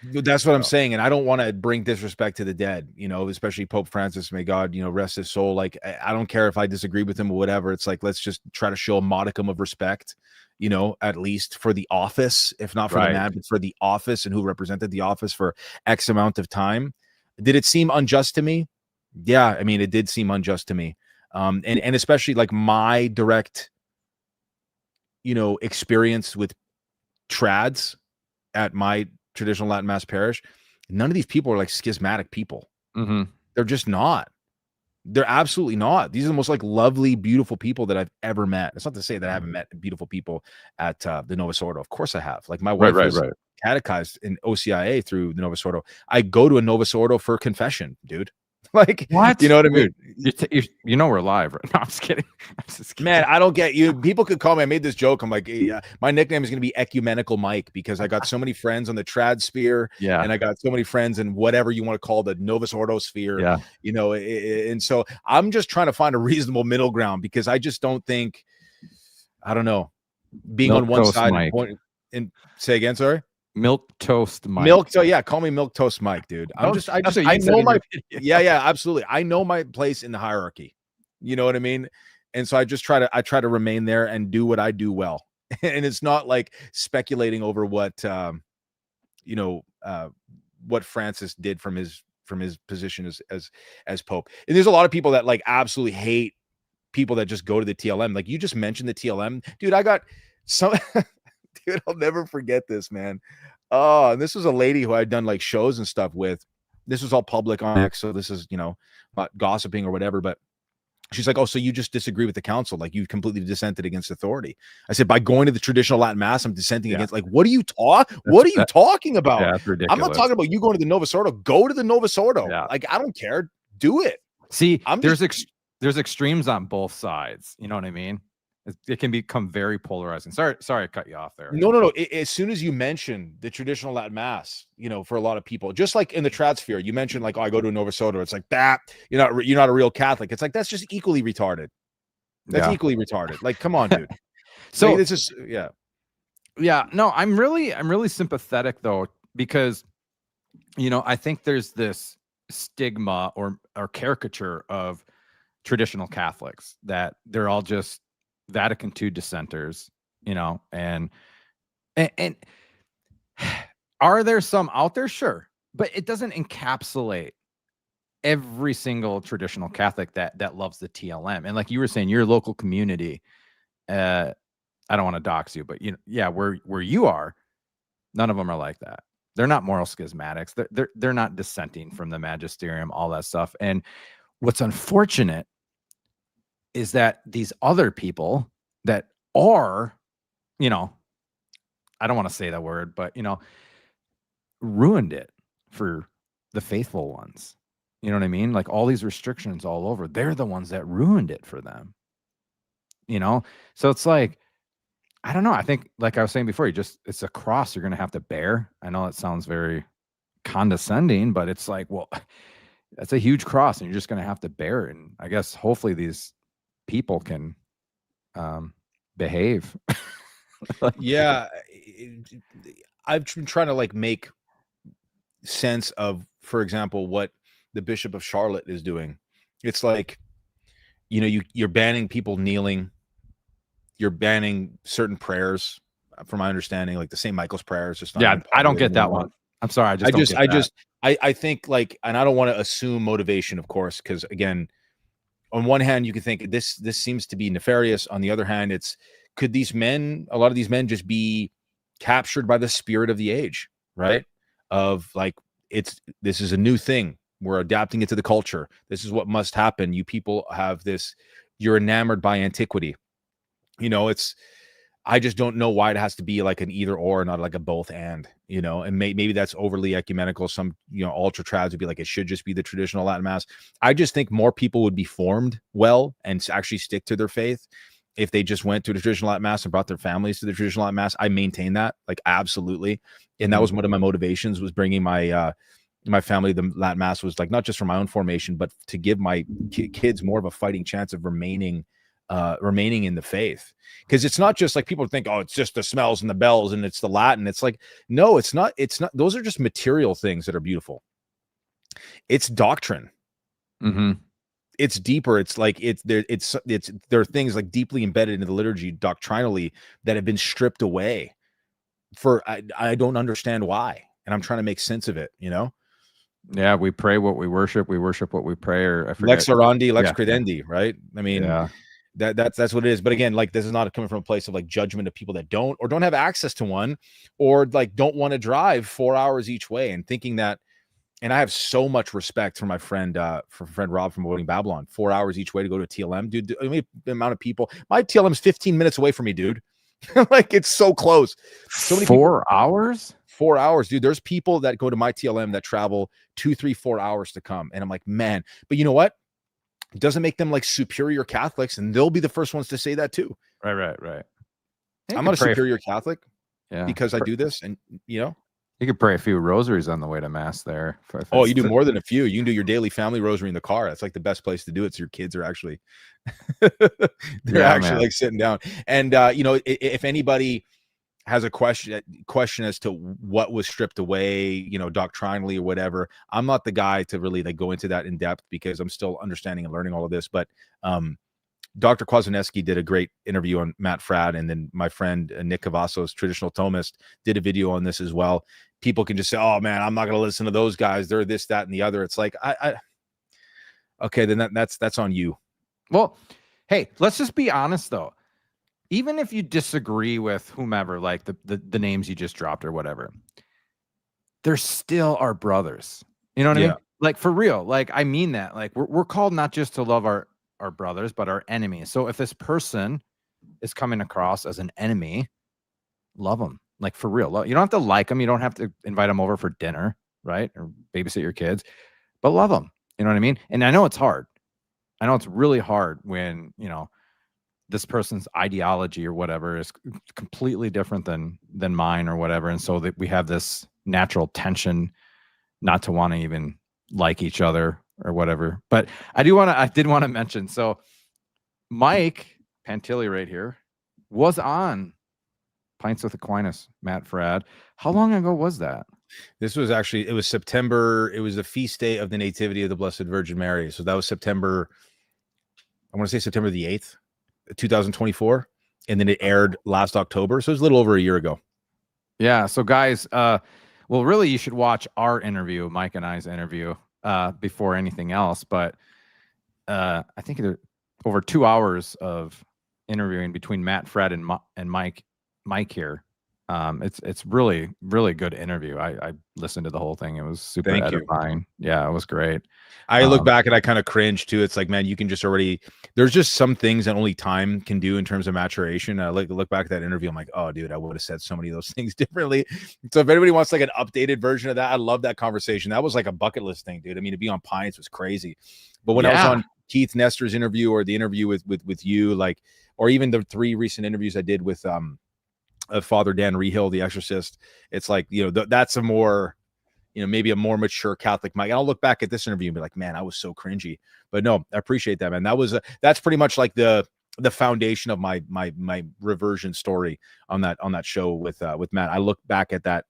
That's what I'm saying, and I don't want to bring disrespect to the dead, you know, especially Pope Francis. May God, you know, rest his soul. Like, I don't care if I disagree with him or whatever. It's like, let's just try to show a modicum of respect, you know, at least for the office, if not for the man, but for the office and who represented the office for X amount of time. Did it seem unjust to me? Yeah, I mean, it did seem unjust to me. And especially like my direct, you know, experience with trads at my traditional Latin Mass parish, none of these people are like schismatic people. They're just not. They're absolutely not. These are the most like lovely, beautiful people that I've ever met. It's not to say that I haven't met beautiful people at the Novus Ordo. Of course I have. Like my wife was catechized in OCIA through the Novus Ordo. I go to a Novus Ordo for confession, dude. Like, what? You know what I mean? You know we're live, right? No, I'm just kidding. Man, I don't get you. People could call me. I made this joke. I'm like, yeah, my nickname is going to be Ecumenical Mike because I got so many friends on the trad sphere, and I got so many friends in whatever you want to call the Novus Ordo sphere, you know. And so I'm just trying to find a reasonable middle ground because I just don't think, I don't know, being on one side and say again, sorry. Milk Toast Mike. Call me Milk Toast Mike, dude. I know my absolutely. I know my place in the hierarchy. You know what I mean? And so I try to remain there and do what I do well. And it's not like speculating over what what Francis did from his position as Pope. And there's a lot of people that like absolutely hate people that just go to the TLM. Like you just mentioned the TLM, dude. I got some dude, I'll never forget this, man. Oh, and this was a lady who I'd done like shows and stuff with. This was all public on X, so this is, you know, not gossiping or whatever, but she's like, oh, so you just disagree with the council? Like you completely dissented against authority. I said, by going to the traditional Latin Mass, I'm dissenting against. Like, what are you talking about? Yeah, that's ridiculous. I'm not talking about you going to the Novus Ordo. Go to the Novus Ordo. Yeah. Like, I don't care. Do it. See, there's extremes on both sides. You know what I mean? It can become very polarizing. Sorry, I cut you off there. No. As soon as you mention the traditional Latin Mass, you know, for a lot of people, just like in the trad sphere, you mentioned like, oh, I go to a Novus Ordo. It's like that. You're not a real Catholic. It's like that's just equally retarded. That's equally retarded. Like, come on, dude. So like, this is No, I'm really sympathetic though, because you know, I think there's this stigma or caricature of traditional Catholics that they're all just Vatican II dissenters, you know, and are there some out there? Sure, but it doesn't encapsulate every single traditional Catholic that loves the TLM. And like you were saying, your local community, I don't want to dox you, but you know, yeah, where you are, none of them are like that. They're not moral schismatics. They're not dissenting from the magisterium, all that stuff. And what's unfortunate is that these other people that are, you know, I don't want to say that word, but, you know, ruined it for the faithful ones. You know what I mean? Like all these restrictions all over, they're the ones that ruined it for them. You know? So it's like, I don't know. I think, like I was saying before, it's a cross you're going to have to bear. I know it sounds very condescending, but it's like, well, that's a huge cross, and you're just going to have to bear it. And I guess hopefully these people can behave. Yeah, I've been trying to like make sense of, for example, what the Bishop of Charlotte is doing. It's like, you know, you're banning people kneeling, you're banning certain prayers, from my understanding, like the St. Michael's prayers. Just not Yeah, even I don't get that anymore. one. I'm sorry, I think like, and I don't want to assume motivation, of course, because again, on one hand, you can think this seems to be nefarious. On the other hand, could these men, a lot of these men, just be captured by the spirit of the age, right? Of like, this is a new thing. We're adapting it to the culture. This is what must happen. You people have this, you're enamored by antiquity. You know, I just don't know why it has to be like an either or, not like a both and, you know, and maybe that's overly ecumenical. Some, you know, ultra trads would be like, it should just be the traditional Latin Mass. I just think more people would be formed well and actually stick to their faith if they just went to the traditional Latin Mass and brought their families to the traditional Latin Mass. I maintain that, like, absolutely. And that was one of my motivations, was bringing my, my family, the Latin Mass, was like, not just for my own formation, but to give my kids more of a fighting chance of remaining in the faith. Because it's not just like people think, oh, it's just the smells and the bells and it's the Latin. It's like, no, it's not. Those are just material things that are beautiful. It's doctrine. Mm-hmm. It's deeper. It's like there are things like deeply embedded into the liturgy doctrinally that have been stripped away. I don't understand why, and I'm trying to make sense of it. You know. Yeah, we pray what we worship what we pray. Or I forget. Lex orandi, lex credendi, right? I mean, yeah. That's what it is. But again, like, this is not coming from a place of like judgment of people that don't have access to one, or like don't want to drive 4 hours each way, and thinking that. And I have so much respect for my friend, Rob from Avoiding Babylon. 4 hours each way to go to TLM, dude. I mean, the amount of people. My TLM is 15 minutes away from me, dude. Like, it's so close. So many 4 hours. 4 hours, dude. There's people that go to my TLM that travel 2, 3, 4 hours to come, and I'm like, man. But you know what? It doesn't make them like superior Catholics, and they'll be the first ones to say that too. Right. I'm not a superior Catholic, because I do this, and you know, you could pray a few rosaries on the way to Mass there. Oh, you do more than a few. You can do your daily family rosary in the car. That's like the best place to do it. So your kids are actually, like sitting down. And you know, if anybody has a question as to what was stripped away, you know, doctrinally or whatever, I'm not the guy to really like go into that in depth, because I'm still understanding and learning all of this. But Dr. Kwasniewski did a great interview on Matt Fradd, and then my friend Nick Cavazos, traditional Thomist, did a video on this as well. People can just say, oh man, I'm not going to listen to those guys. They're this, that, and the other. It's like, okay, then that's on you. Well, hey, let's just be honest though. Even if you disagree with whomever, like the names you just dropped or whatever, they're still our brothers. You know what I mean? Like, for real. Like, I mean that. Like, we're called not just to love our brothers, but our enemies. So if this person is coming across as an enemy, love them. Like, for real. You don't have to like them. You don't have to invite them over for dinner, right? Or babysit your kids, but love them. You know what I mean? And I know it's hard. I know it's really hard when, you know, this person's ideology or whatever is completely different than mine or whatever. And so that we have this natural tension not to want to even like each other or whatever. But I did want to mention, so Mike Pantilli right here was on Pints with Aquinas, Matt Fradd. How long ago was that? This was actually, it was September. It was the feast day of the Nativity of the Blessed Virgin Mary. So that was September, I want to say September the 8th. 2024, and then it aired last October, so it was a little over a year ago. Yeah, so guys, well, really you should watch our interview, Mike and I's interview, before anything else. But I think there over 2 hours of interviewing between Matt Fradd and Mike here. It's really, really good interview. I listened to the whole thing. It was super edifying. Yeah, it was great. I look back and I kind of cringe too. It's like, man, you can just there's just some things that only time can do in terms of maturation. I look back at that interview. I'm like, oh dude, I would have said so many of those things differently. So if anybody wants like an updated version of that, I love that conversation. That was like a bucket list thing, dude. I mean, to be on Pints was crazy. But when I was on Keith Nestor's interview, or the interview with you, like, or even the 3 recent interviews I did with Father Dan Rehill, the exorcist, it's like, you know, that's a more, maybe a more mature Catholic Mike. And I'll look back at this interview and be like, man, I was so cringy. But no, I appreciate that, man. That's pretty much like the foundation of my reversion story on that show with Matt. I look back at that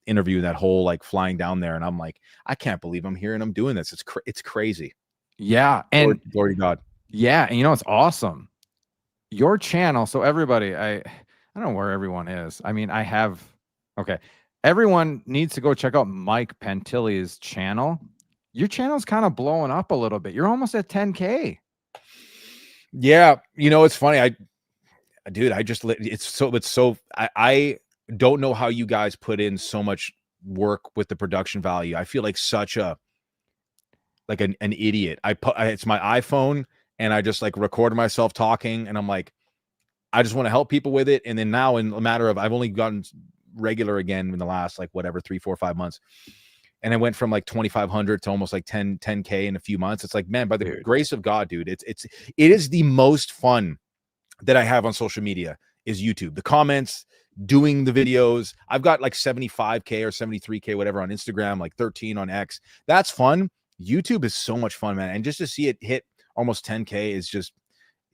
interview, that whole like flying down there, and I'm like, I can't believe I'm hearing him doing this. It's crazy. Yeah, and glory to God. Yeah, and it's awesome. Your channel, so everybody, I don't know where everyone is. I mean, everyone needs to go check out Mike Pentili's channel. Your channel's kind of blowing up a little bit. You're almost at 10K. Yeah, it's funny. I don't know how you guys put in so much work with the production value. I feel like such an idiot. It's my iPhone, and I just like record myself talking, and I'm like, I just want to help people with it. And then now, in a matter of, I've only gotten regular again in the last 3, 4, 5 months, and I went from like 2,500 to almost like 10K in a few months. It's like, man, by the grace of God, dude, it is the most fun that I have on social media is YouTube. The comments, doing the videos. I've got like 75K or 73K, whatever, on Instagram, like 13 on X. That's fun. YouTube is so much fun, man. And just to see it hit almost 10K is just,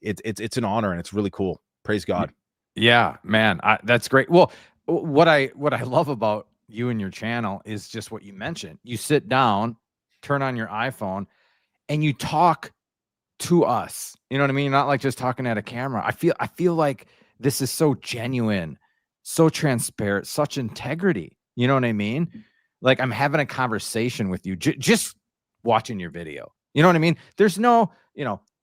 it's an honor, and it's really cool. Praise God. Yeah, man, that's great. Well, what I love about you and your channel is just what you mentioned. You sit down, turn on your iPhone, and you talk to us. You know what I mean? Not like just talking at a camera. I feel like this is so genuine, so transparent, such integrity. You know what I mean? Like I'm having a conversation with you just watching your video. You know what I mean? There's no,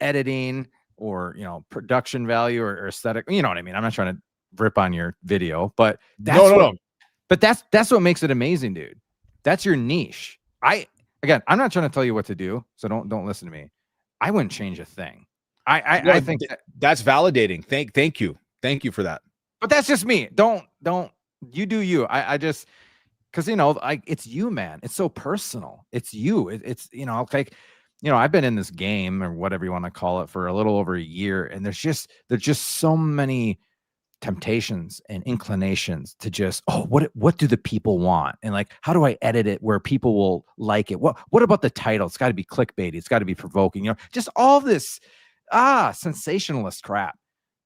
editing or, production value or aesthetic. You know what I mean? I'm not trying to rip on your video, but no. But that's what makes it amazing, dude. That's your niche. I'm not trying to tell you what to do, so don't listen to me. I wouldn't change a thing. I think that's validating. Thank you for that. But that's just me. Don't you do you. I just, because it's you, man. It's so personal. It's you. It's I've been in this game, or whatever you want to call it, for a little over a year, and there's just so many temptations and inclinations to just, what do the people want, and like, how do I edit it where people will like it? What about the title? It's got to be clickbaity. It's got to be provoking. Just all this sensationalist crap,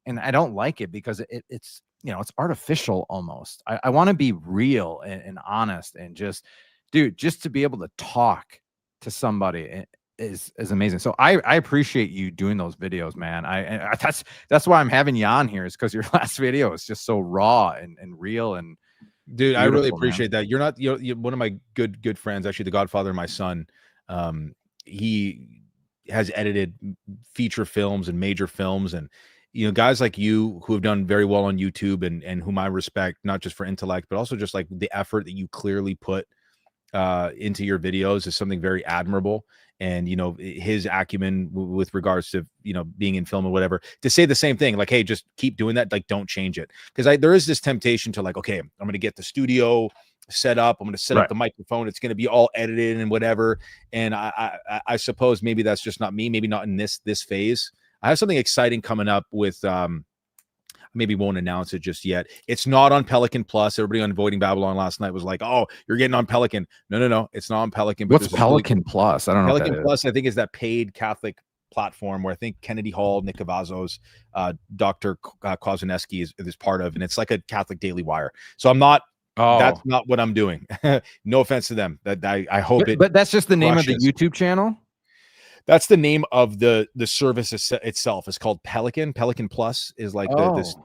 and I don't like it because it's it's artificial almost. I want to be real and honest, and just to be able to talk to somebody is amazing. So I appreciate you doing those videos, man. I that's why I'm having you on here, is because your last video is just so raw and real. And dude, I really appreciate that. You're not, you're one of my good friends, actually, the godfather of my son. He has edited feature films and major films, and guys like you who have done very well on YouTube, and whom I respect, not just for intellect, but also just like the effort that you clearly put into your videos is something very admirable. And his acumen with regards to being in film or whatever, to say the same thing, like, hey, just keep doing that, like, don't change it. Because there is this temptation to like, okay, I'm going to get the studio set up, I'm going to set up the microphone, it's going to be all edited and whatever. And I suppose maybe that's just not me, maybe not in this phase. I have something exciting coming up with maybe won't announce it just yet. It's not on Pelican Plus. Everybody on Avoiding Babylon last night was like, oh, you're getting on Pelican. No, it's not on Pelican. What's Pelican Plus? I don't know. Pelican Plus, I think, is that paid Catholic platform where I think Kennedy Hall, Nick Cavazos, Dr. Kwasinski is part of, and it's like a Catholic Daily Wire. So I'm not, that's not what I'm doing. No offense to them. That I hope but that's just the name of the YouTube channel. That's the name of the service itself. It's called Pelican. Pelican Plus is like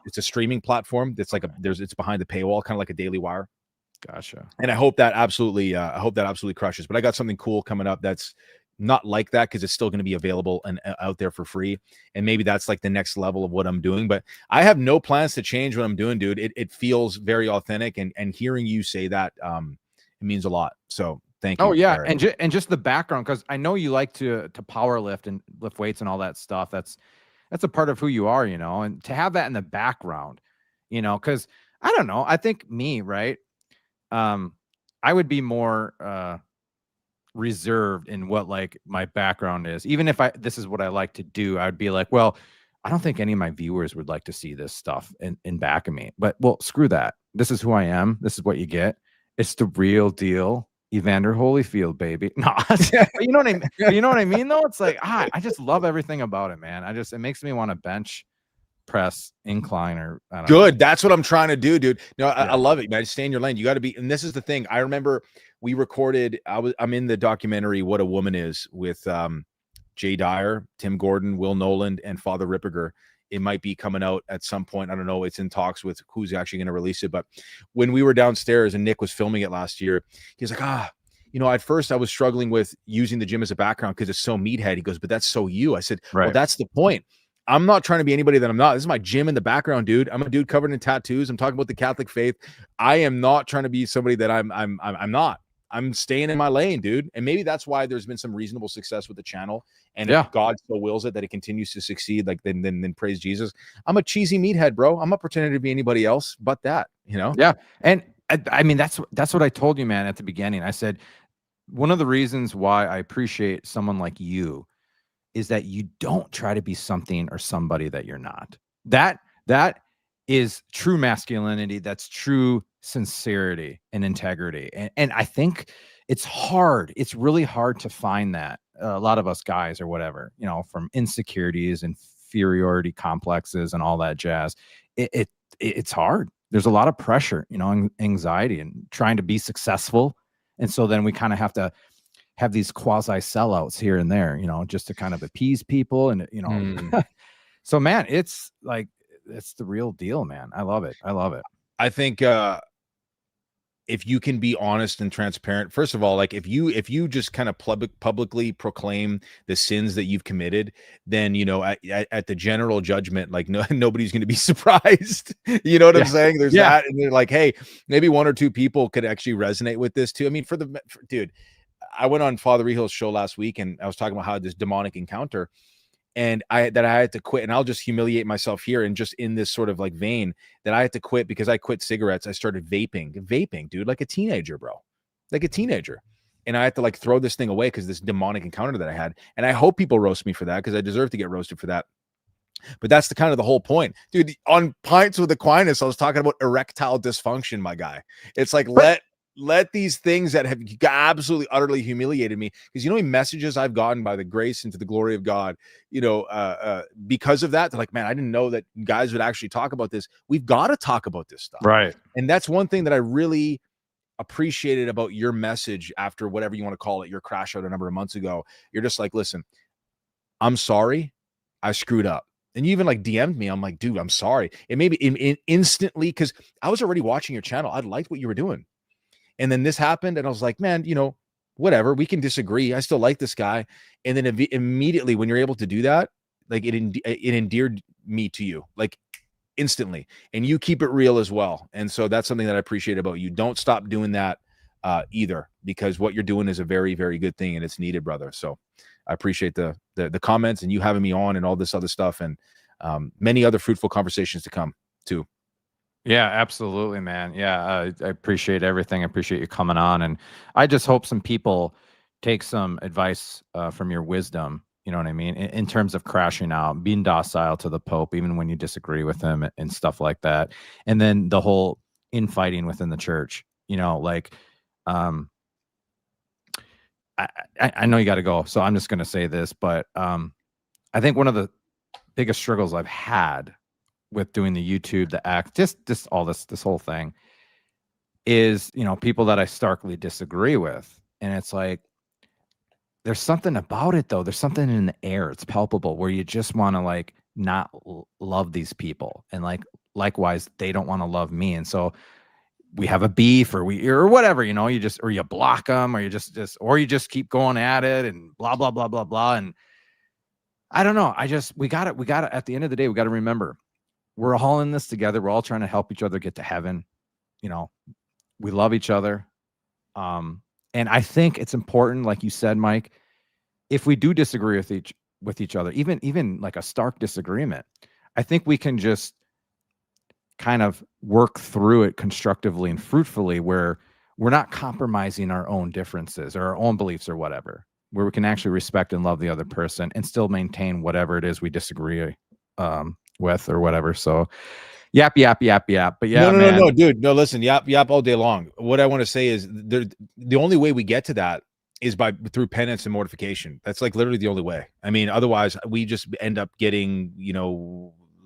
it's a streaming platform. That's like it's behind the paywall, kind of like a Daily Wire. Gotcha. And I hope that absolutely crushes. But I got something cool coming up that's not like that, because it's still going to be available and out there for free. And maybe that's like the next level of what I'm doing. But I have no plans to change what I'm doing, dude. It feels very authentic, and hearing you say that it means a lot. So thank you. Oh yeah, and just the background, because I know you like to power lift and lift weights and all that stuff. That's a part of who you are, and to have that in the background, because I don't know. I think right. I would be more reserved in what like my background is. Even if this is what I like to do, I would be like, well, I don't think any of my viewers would like to see this stuff in back of me. But well, screw that. This is who I am. This is what you get. It's the real deal. Evander Holyfield, baby. No, but you know what I mean. You know what I mean, though. It's like I just love everything about it, man. It makes me want to bench press incline or I don't Good. know. That's what I'm trying to do, dude. No, I Yeah. love it, man. Stay in your lane. You got to be. And this is the thing. I remember we recorded. I'm in the documentary "What a Woman Is" with Jay Dyer, Tim Gordon, Will Noland, and Father Ripperger. It might be coming out at some point. I don't know. It's in talks with who's actually going to release it. But when we were downstairs and Nick was filming it last year, he was like, at first I was struggling with using the gym as a background because it's so meathead. He goes, but that's so you. I said, Right. well, that's the point. I'm not trying to be anybody that I'm not. This is my gym in the background, dude. I'm a dude covered in tattoos. I'm talking about the Catholic faith. I am not trying to be somebody that I'm not. I'm staying in my lane, dude. And maybe that's why there's been some reasonable success with the channel. And if God so wills it that it continues to succeed, like then praise Jesus. I'm a cheesy meathead, bro. I'm not pretending to be anybody else but that, you know? Yeah. And I mean, that's what I told you, man, at the beginning. I said, one of the reasons why I appreciate someone like you is that you don't try to be something or somebody that you're not. That is true masculinity. That's true sincerity and integrity. And I think it's hard. It's really hard to find that. A lot of us guys or whatever, you know, from insecurities, inferiority complexes and all that jazz. It's hard. There's a lot of pressure, you know, anxiety and trying to be successful. And so then we kind of have to have these quasi sellouts here and there, you know, just to kind of appease people. And, you know, so man, it's like, it's the real deal, man. I love it. I love it. I think if you can be honest and transparent, first of all, like if you just kind of publicly proclaim the sins that you've committed, then, you know, at the general judgment, like nobody's going to be surprised. You know what I'm saying? There's that. And they're like, hey, maybe one or two people could actually resonate with this too. I mean, dude, I went on Father Rehill's show last week and I was talking about how this demonic encounter and I had to quit, and I'll just humiliate myself here and just in this sort of like vein that I had to quit because I quit cigarettes. I started vaping, dude, like a teenager, bro, like a teenager. And I had to like throw this thing away because this demonic encounter that I had. And I hope people roast me for that because I deserve to get roasted for that. But that's the kind of the whole point, dude. On Pints with Aquinas, I was talking about erectile dysfunction, my guy. It's like, let these things that have absolutely utterly humiliated me, because you know how many messages I've gotten by the grace and to the glory of God, you know, because of that. They're like, man, I didn't know that guys would actually talk about this. We've got to talk about this stuff, right? And that's one thing that I really appreciated about your message after whatever you want to call it, your crash out a number of months ago. You're just like, listen, I'm sorry, I screwed up. And you even like DM'd me. I'm like, dude, I'm sorry. It maybe instantly, because I was already watching your channel. I liked what you were doing. And then this happened, and I was like, man, you know, whatever. We can disagree. I still like this guy. And then immediately, when you're able to do that, like it endeared me to you, like instantly. And you keep it real as well. And so that's something that I appreciate about you. Don't stop doing that either, because what you're doing is a very, very good thing, and it's needed, brother. So I appreciate the comments and you having me on and all this other stuff, and many other fruitful conversations to come too. Yeah, absolutely, man. Yeah, I appreciate everything. I appreciate you coming on, and I just hope some people take some advice from your wisdom. You know what I mean? In terms of crashing out, being docile to the Pope, even when you disagree with him and stuff like that. And then the whole infighting within the church. You know, like, I know you got to go, so I'm just going to say this, but I think one of the biggest struggles I've had with doing the YouTube, the act, just all this whole thing is, you know, people that I starkly disagree with. And it's like, there's something about it though. There's something in the air. It's palpable where you just want to like not love these people. And like, likewise, they don't want to love me. And so we have a beef or whatever, you know, or you block them or you just keep going at it and blah, blah, blah, blah, blah. And I don't know. We got to, at the end of the day, we got to remember, we're all in this together. We're all trying to help each other get to heaven. You know, we love each other. And I think it's important, like you said, Mike, if we do disagree with each other, even like a stark disagreement, I think we can just kind of work through it constructively and fruitfully, where we're not compromising our own differences or our own beliefs or whatever, where we can actually respect and love the other person and still maintain whatever it is we disagree with or whatever. So Yap, yap, yap, yap. But yeah, no, man. no, dude. No, listen, yap, yap all day long. What I want to say is the only way we get to that is through penance and mortification. That's like literally the only way. I mean, otherwise we just end up getting,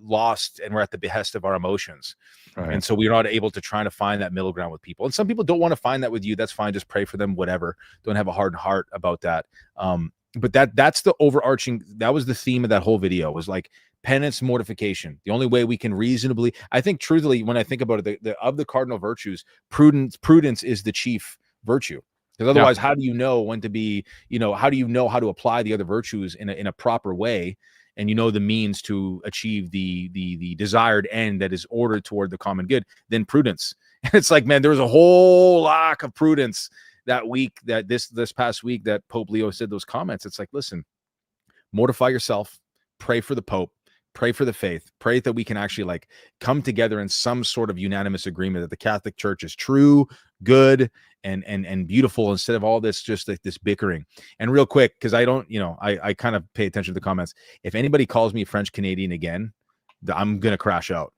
lost, and we're at the behest of our emotions. Right. And so we're not able to try to find that middle ground with people. And some people don't want to find that with you. That's fine. Just pray for them, whatever. Don't have a hard heart about that. But that's the overarching, that was the theme of that whole video, was like penance, mortification. The only way we can reasonably, I think truthfully, when I think about it, of the cardinal virtues, prudence is the chief virtue. Because otherwise, how do you know when to be, how do you know how to apply the other virtues in a proper way? And the means to achieve the desired end that is ordered toward the common good, then prudence. And it's like, man, there was a whole lack of prudence that week, that this past week, that Pope Leo said those comments. It's like, listen, mortify yourself, pray for the Pope, pray for the faith, pray that we can actually like come together in some sort of unanimous agreement that the Catholic Church is true, good, and beautiful, instead of all this just like this bickering. And real quick, because I don't, I kind of pay attention to the comments. If anybody calls me French Canadian again, I'm gonna crash out.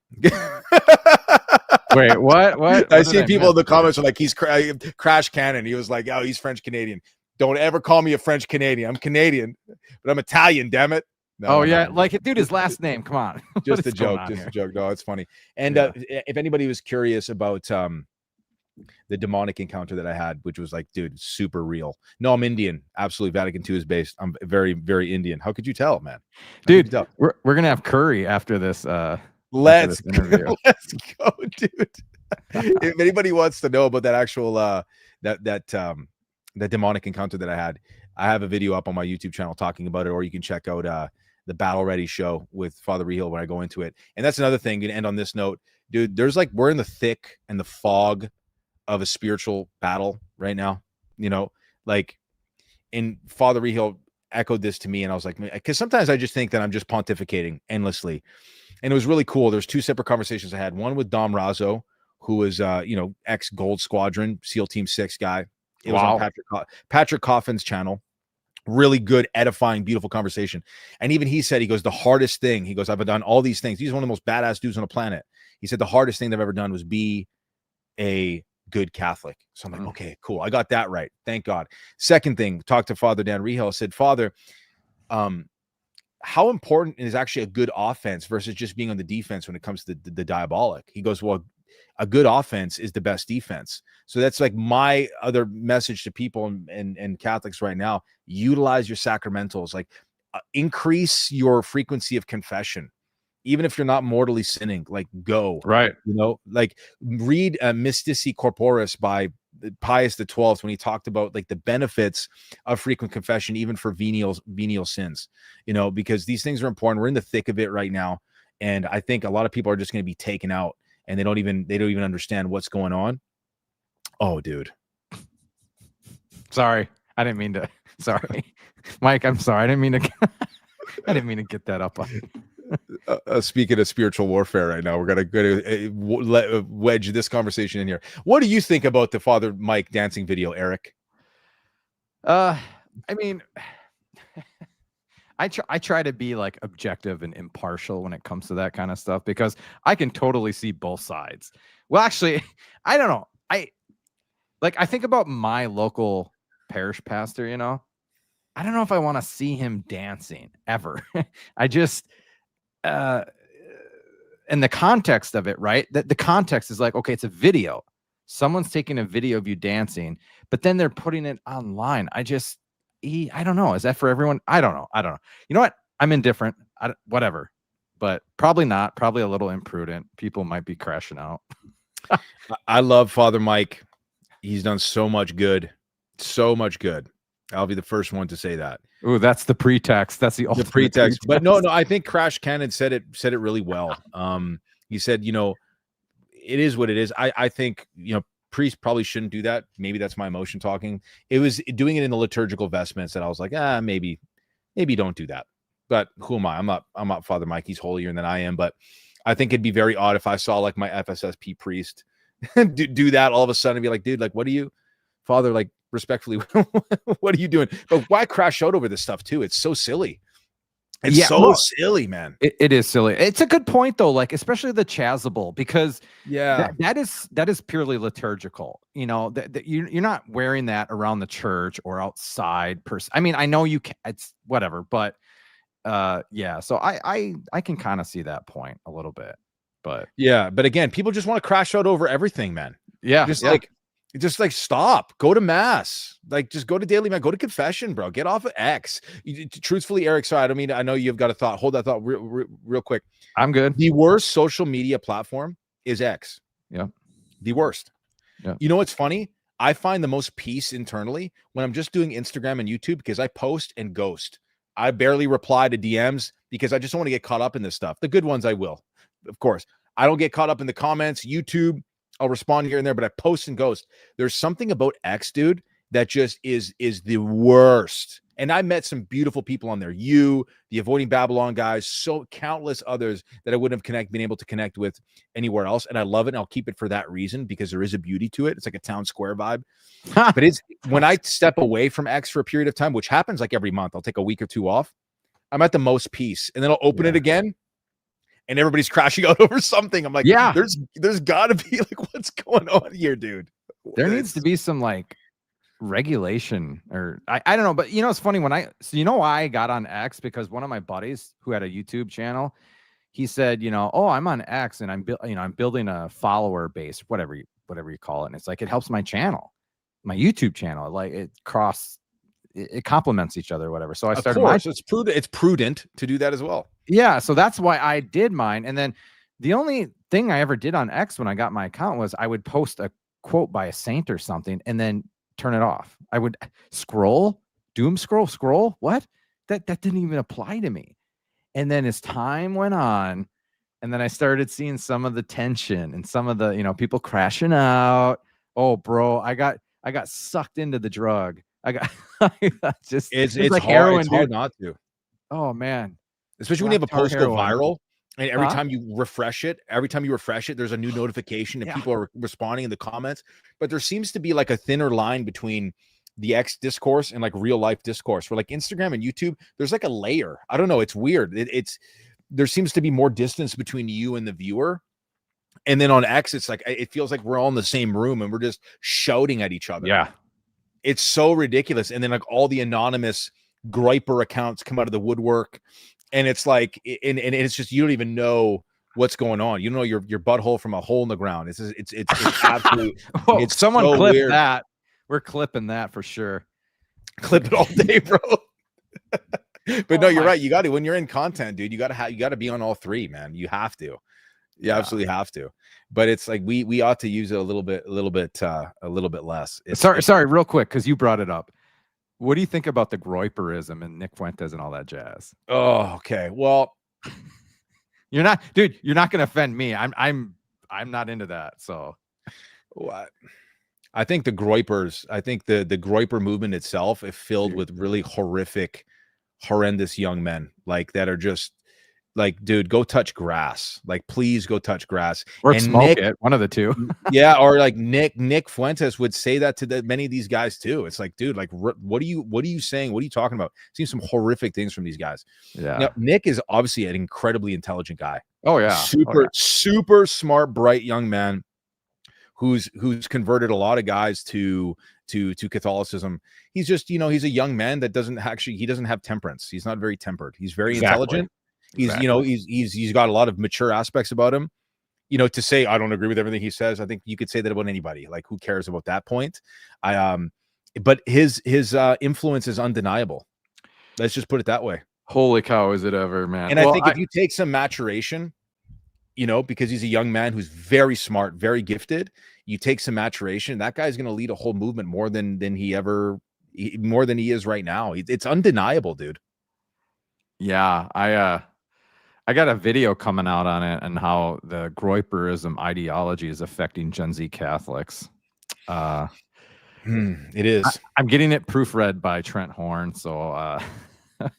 Wait, what? I see people in the comments are like, he's crash cannon. He was like, oh, he's French Canadian. Don't ever call me a French Canadian. I'm Canadian, but I'm Italian, damn it. No, like, dude, his last name. Come on. Just a joke. No, it's funny. And if anybody was curious about the demonic encounter that I had, which was like, dude, super real. No, I'm Indian. Absolutely. Vatican II is based. I'm very, very Indian. How could you tell, man? Dude, we're going to have curry after this. Let's go, dude. If anybody wants to know about that actual, that demonic encounter that I have a video up on my YouTube channel talking about it, or you can check out, the Battle Ready show with Father Rehill when I go into it. And that's another thing, to end on this note, dude, there's like, we're in the thick and the fog of a spiritual battle right now, like, and Father Rehill echoed this to me, and I was like, because sometimes I just think that I'm just pontificating endlessly. And it was really cool. There's two separate conversations I had. One with Dom Razzo, who was, ex Gold Squadron, SEAL Team 6 guy. It was on Patrick Coffin's channel. Really good, edifying, beautiful conversation. And even he said, he goes, the hardest thing, he goes, I've done all these things. He's one of the most badass dudes on the planet. He said, the hardest thing they've ever done was be a good Catholic. So I'm like, okay, cool. I got that right. Thank God. Second thing, talked to Father Dan Rehill, said, Father, how important is actually a good offense versus just being on the defense when it comes to the diabolic? He goes, well, a good offense is the best defense. So that's like my other message to people and Catholics right now. Utilize your sacramentals, like increase your frequency of confession. Even if you're not mortally sinning, like go. Right. Like read Mystici Corporis by Pius XII when he talked about like the benefits of frequent confession, even for venial sins, because these things are important. We're in the thick of it right now. And I think a lot of people are just going to be taken out, and they don't even understand what's going on. Oh, dude. Sorry. I didn't mean to. Sorry, Mike. I'm sorry. I didn't mean to get that up on. Speaking of spiritual warfare right now, we're gonna wedge this conversation in here. What do you think about the Father Mike dancing video, Eric? I mean, I try to be like objective and impartial when it comes to that kind of stuff, because I can totally see both sides. Well, actually, I don't know. I think about my local parish pastor, I don't know if I want to see him dancing ever. I just, and the context of it, right? The context is like, okay, it's a video. Someone's taking a video of you dancing, but then they're putting it online. I don't know. Is that for everyone? I don't know. You know what? I'm indifferent. Whatever, but probably not. Probably a little imprudent. People might be crashing out. I love Father Mike. He's done so much good. So much good. I'll be the first one to say that. Oh, that's the pretext. That's the pretext. But no, I think Crash Cannon said it really well. He said, it is what it is. I think, priests probably shouldn't do that. Maybe that's my emotion talking. It was doing it in the liturgical vestments that I was like, maybe don't do that. But who am I? I'm not Father Mike. He's holier than I am. But I think it'd be very odd if I saw like my FSSP priest do that all of a sudden and be like, dude, like, what are you, Father, like, respectfully, what are you doing? But why crash out over this stuff too? It's so silly. It's Yeah, so well, silly, man. it is silly. It's a good point though, like especially the chasuble, because Yeah. that is purely liturgical. You know, that you're not wearing that around the church or outside. I mean, I know you can. It's whatever, but yeah. So I can kind of see that point a little bit, but Yeah, but again, people just want to crash out over everything, man. yeah, Just like stop, go to mass, like just go to daily mass, go to confession, bro. Get off of X. Truthfully, Eric, sorry, I don't mean, I know you've got a thought. Hold that thought real quick. I'm good. The worst social media platform is X. Yeah. The worst. Yeah. You know what's funny? I find the most peace internally when I'm just doing Instagram and YouTube, because I post and ghost. I barely reply to DMs because I just don't want to get caught up in this stuff. The good ones I will, of course. I don't get caught up in the comments. YouTube, I'll respond here and there, but I post and ghost. There's something about X, dude, that just is the worst. And I met some beautiful people on there. You, the Avoiding Babylon guys, so countless others that I wouldn't have been able to connect with anywhere else. And I love it. And I'll keep it for that reason, because there is a beauty to it. It's like a town square vibe. But it's when I step away from X for a period of time, which happens like every month, I'll take a week or two off. I'm at the most peace, and then I'll open it again, and everybody's crashing out over something. I'm like, yeah, there's got to be like, what's going on here, dude? There needs to be some like regulation, or I don't know. But you know, it's funny I got on X because one of my buddies who had a YouTube channel, he said, oh, I'm on X and I'm building a follower base, whatever you call it. And it's like, it helps my channel, my YouTube channel. Like it complements each other or whatever. So I started it's prudent to do that as well. Yeah. So that's why I did mine. And then the only thing I ever did on X when I got my account was I would post a quote by a saint or something and then turn it off. I would doom scroll. What? That didn't even apply to me. And then as time went on, and then I started seeing some of the tension and some of the, people crashing out. Oh, bro, I got sucked into the drug. It's like hard, heroin, it's hard not to. Oh man. Especially when you have a post go viral, and every time you refresh it, there's a new notification and people are responding in the comments. But there seems to be like a thinner line between the X discourse and like real life discourse. For like Instagram and YouTube, there's like a layer. I don't know. It's weird. There seems to be more distance between you and the viewer. And then on X, it's like, it feels like we're all in the same room and we're just shouting at each other. Yeah. It's so ridiculous. And then like all the anonymous griper accounts come out of the woodwork. And it's like, and it's just, you don't even know what's going on. You know your butthole from a hole in the ground. It's absolutely. It's someone so clip weird. That. We're clipping that for sure. Clip it all day, bro. But no, you're right. You got to, when you're in content, dude, you got to be on all three, man. You have to. You absolutely have to. But it's like we ought to use it a little bit less. Sorry, real quick, because you brought it up. What do you think about the Groyperism and Nick Fuentes and all that jazz? Oh, okay. Well, you're not going to offend me. I'm not into that. So what? I think the Groypers, the Groyper movement itself is filled with really horrendous young men like that are just like, dude, go touch grass. Like, please go touch grass. Or smoke it. One of the two. Yeah. Or like Nick Fuentes would say that to many of these guys too. It's like, dude, like, what are you saying? What are you talking about? Seen some horrific things from these guys. Yeah. Now, Nick is obviously an incredibly intelligent guy. Oh yeah. Super smart, bright young man who's converted a lot of guys to Catholicism. He's just, he's a young man that doesn't have temperance. He's not very tempered. He's very intelligent. He's he's got a lot of mature aspects about him. To say I don't agree with everything he says, I think you could say that about anybody. Like, who cares about that point? But his influence is undeniable. Let's just put it that way. Holy cow, is it ever, man? And I think if you take some maturation, because he's a young man who's very smart, very gifted, you take some maturation, that guy's going to lead a whole movement more than he is right now. It's undeniable, dude. Yeah, I got a video coming out on it and how the Groyperism ideology is affecting Gen Z Catholics. It is. I'm getting it proofread by Trent Horn. So,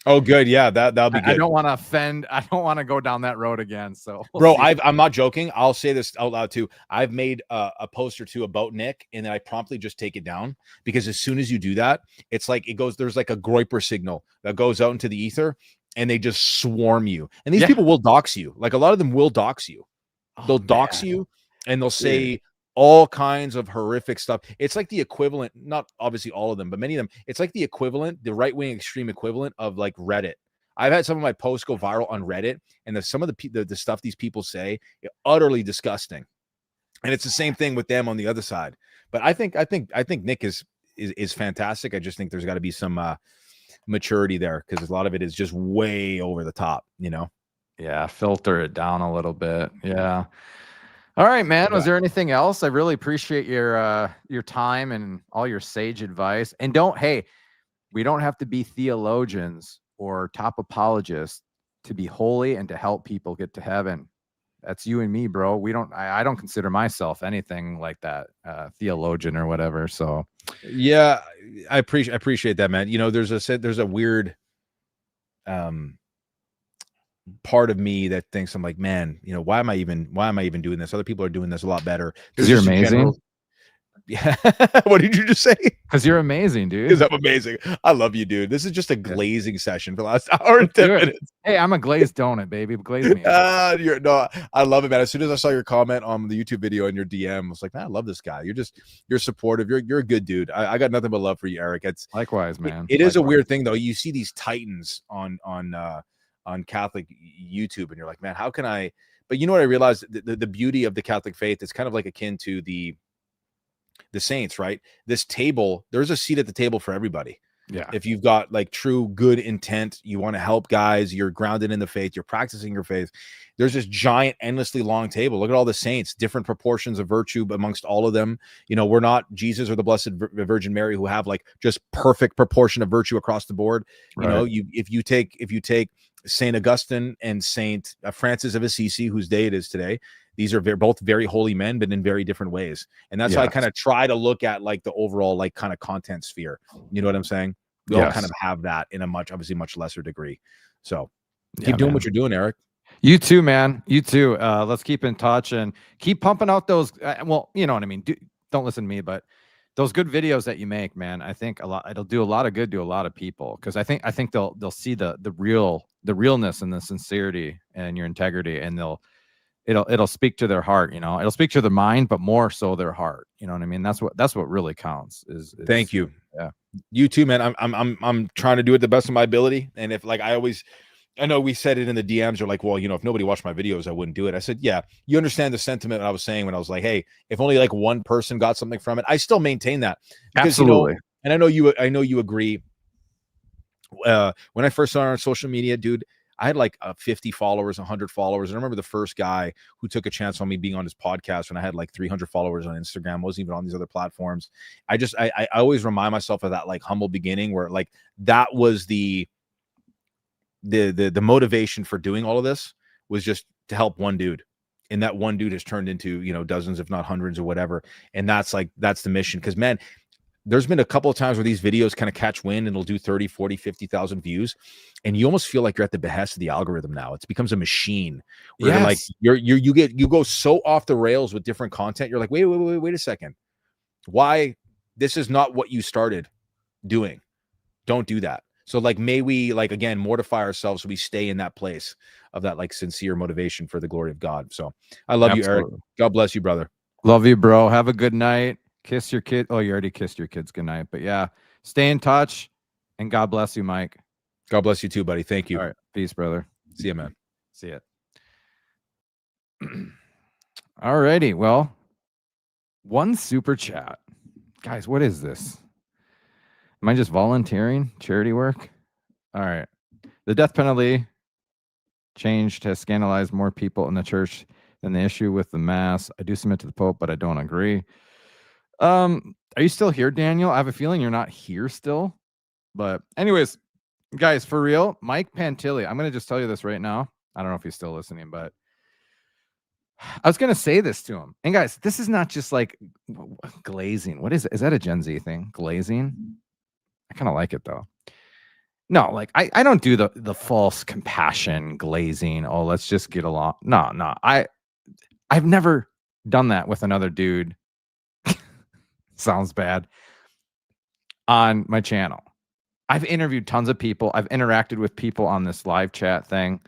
oh, good. Yeah, that'll be good. I don't want to offend. I don't want to go down that road again. So, bro, I'm not joking. I'll say this out loud too. I've made a post or two about Nick, and then I promptly just take it down, because as soon as you do that, it's like there's like a Groyper signal that goes out into the ether, and they just swarm you. And these Yeah. people will dox you. Like a lot of them will dox you. They'll Oh, dox man. you and they'll say all kinds of horrific stuff. It's like the equivalent, not obviously all of them, but many of them, it's like the equivalent, the right-wing extreme equivalent of like Reddit. I've had some of my posts go viral on Reddit, and some of the stuff these people say, utterly disgusting. And it's the same thing with them on the other side. But I think Nick is fantastic. I just think there's got to be some maturity there, because a lot of it is just way over the top, you know. Yeah, filter it down a little bit. Yeah. All right, man. Was there anything else? I really appreciate your time and all your sage advice. And we don't have to be theologians or top apologists to be holy and to help people get to heaven. That's you and me, bro. I don't consider myself anything like that, theologian or whatever. So yeah, I appreciate that, man. You know, there's a weird part of me that thinks, I'm like, man, you know, why am I even doing this? Other people are doing this a lot better. Because you're amazing. Yeah. What did you just say? Because you're amazing, dude. Because I'm amazing. I love you, dude. This is just a glazing session for the last hour and 10 minutes. Hey, I'm a glazed donut, baby. Glaze me. I love it, man. As soon as I saw your comment on the YouTube video and your DM, I was like, man, I love this guy. You're supportive. You're a good dude. I got nothing but love for you, Eric. It's likewise, man. It is a weird thing though. You see these titans on Catholic YouTube, and you're like, man, how can I? But you know what I realized? The beauty of the Catholic faith is kind of like akin to the saints, right? This table, there's a seat at the table for everybody. Yeah. If you've got like true good intent, you want to help guys, you're grounded in the faith, you're practicing your faith, there's this giant, endlessly long table. Look at all the saints, different proportions of virtue amongst all of them. You know, we're not Jesus or the Blessed Virgin Mary, who have like just perfect proportion of virtue across the board. Right. You know, if you take Saint Augustine and Saint Francis of Assisi, whose day it is today, these are both very holy men, but in very different ways. And that's how I kind of try to look at like the overall like kind of content sphere. You know what I'm saying? We all kind of have that in a much lesser degree. So keep doing what you're doing, Eric. You too, man. You too. Let's keep in touch and keep pumping out those. Well, you know what I mean. Don't listen to me, but those good videos that you make, man, I think it'll do a lot of good to a lot of people, because I think they'll see the realness and the sincerity and your integrity, and it'll speak to their heart. You know, it'll speak to their mind, but more so their heart. You know what I mean? That's what really counts. Is thank you. Yeah, you too, man. I'm trying to do it the best of my ability, and if like I know we said it in the DMs, are like, well, you know, if nobody watched my videos, I wouldn't do it. I said, yeah, you understand the sentiment I was saying when I was like, hey, if only like one person got something from it. I still maintain that, because, absolutely. You know, and I know you agree. When I first started on social media, dude, I had like 50 followers, 100 followers. And I remember the first guy who took a chance on me being on his podcast when I had like 300 followers on Instagram, wasn't even on these other platforms. I always remind myself of that like humble beginning, where like that was the motivation for doing all of this, was just to help one dude. And that one dude has turned into, you know, dozens, if not hundreds or whatever. And that's the mission. Because, man, there's been a couple of times where these videos kind of catch wind and it'll do 30, 40, 50,000 views. And you almost feel like you're at the behest of the algorithm now. It becomes a machine where you're like, you go so off the rails with different content. You're like, wait a second. Why? This is not what you started doing. Don't do that. So like, may we like, again, mortify ourselves so we stay in that place of that like sincere motivation for the glory of God. So I love you, Eric. God bless you, brother. Love you, bro. Have a good night. Kiss your kid. Oh, you already kissed your kids goodnight. But yeah, stay in touch, and God bless you, Mike. God bless you too, buddy. Thank you. All right. Peace, brother. See you, man. See ya. All righty. Well, one super chat. Guys, what is this? Am I just volunteering charity work? All right. The death penalty changed has scandalized more people in the church than the issue with the mass. I do submit to the Pope, but I don't agree. Are you still here, Daniel? I have a feeling you're not here still. But anyways, guys, for real, Mike Pantilli, I'm going to just tell you this right now. I don't know if he's still listening, but I was going to say this to him. And guys, this is not just like glazing. What is it? Is that a Gen Z thing? Glazing? I kind of like it though. No, like I don't do the false compassion glazing. Oh, let's just get along. No. I've never done that with another dude. Sounds bad. On my channel. I've interviewed tons of people. I've interacted with people on this live chat thing.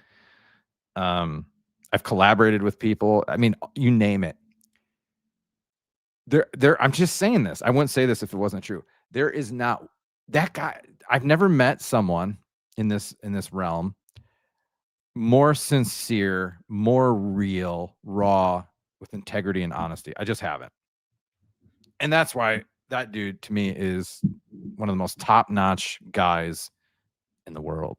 I've collaborated with people. I mean, you name it. I'm just saying this. I wouldn't say this if it wasn't true. There is not that guy. I've never met someone in this realm more sincere, more real, raw, with integrity and honesty. I just haven't. And that's why that dude to me is one of the most top-notch guys in the world.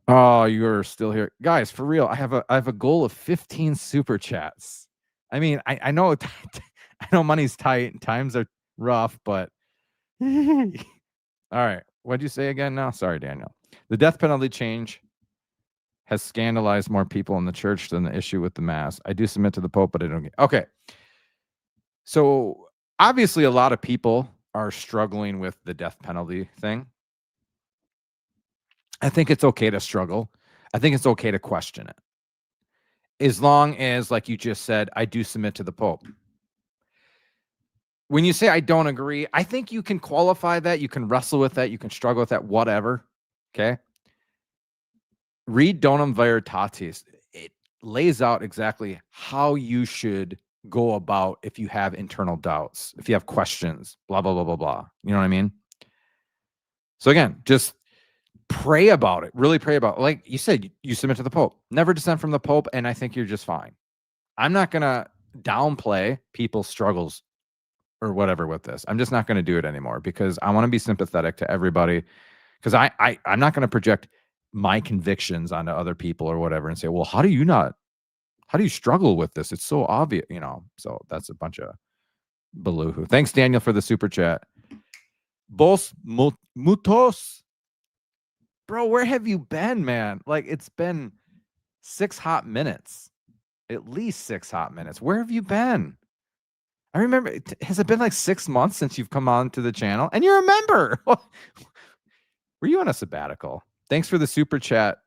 Oh, you're still here. Guys, for real. I have a goal of 15 super chats. I mean, I know I know money's tight and times are rough, but all right. What'd you say again now? Sorry, Daniel. The death penalty change has scandalized more people in the church than the issue with the mass. I do submit to the Pope, but I don't get. Okay. So obviously a lot of people are struggling with the death penalty thing. I think it's okay to struggle. I think it's okay to question it. As long as, like you just said, I do submit to the Pope. When you say I don't agree, I think you can qualify that. You can wrestle with that. You can struggle with that, whatever. Okay. Read Donum Veritatis. It lays out exactly how you should go about if you have internal doubts, if you have questions, blah, blah, blah, blah, blah. You know what I mean? So again, just pray about it. Really pray about it. Like you said, you submit to the Pope. Never dissent from the Pope, and I think you're just fine. I'm not going to downplay people's struggles or whatever with this. I'm just not going to do it anymore because I want to be sympathetic to everybody, because I'm not going to project my convictions onto other people or whatever and say, well, how do you struggle with this? It's so obvious, you know? So that's a bunch of baloohoo. Thanks, Daniel, for the super chat. Bos Mutos. Bro, where have you been, man? Like, it's been 6 hot minutes. At least 6 hot minutes. Where have you been? I remember, has it been like 6 months since you've come on to the channel? And you're a member. Were you on a sabbatical? Thanks for the super chat,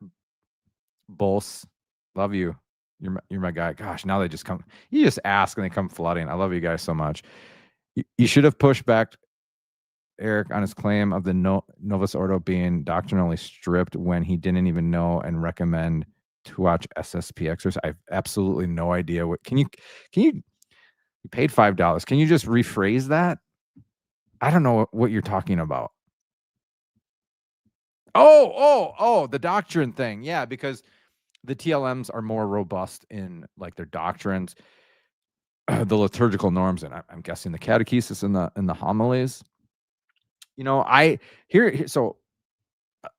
Bos. Love you. You're my guy. Gosh, now they just come. You just ask and they come flooding. I love you guys so much. You should have pushed back Eric on his claim of the Novus Ordo being doctrinally stripped when he didn't even know and recommend to watch SSPXers. I have absolutely no idea what. Can you paid $5. Can you just rephrase that? I don't know what you're talking about. Oh, the doctrine thing. Yeah, because the TLMs are more robust in like their doctrines, the liturgical norms, and I'm guessing the catechesis and the homilies. You know, so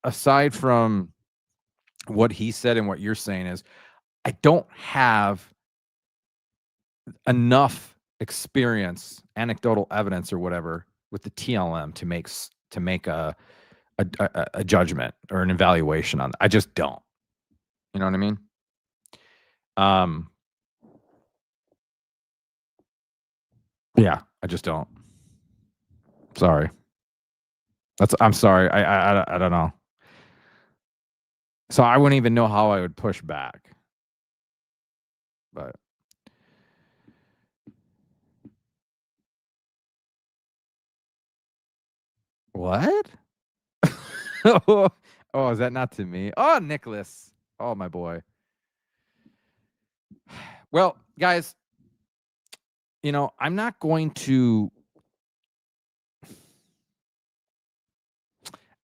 aside from what he said and what you're saying is, I don't have enough experience, anecdotal evidence or whatever with the TLM to make a judgment or an evaluation on that. I just don't. You know what I mean? Yeah, I just don't. Sorry. I'm sorry. I don't know. So I wouldn't even know how I would push back. But what? Oh, is that not to me? Oh, Nicholas. Oh, my boy. Well, guys, you know, I'm not going to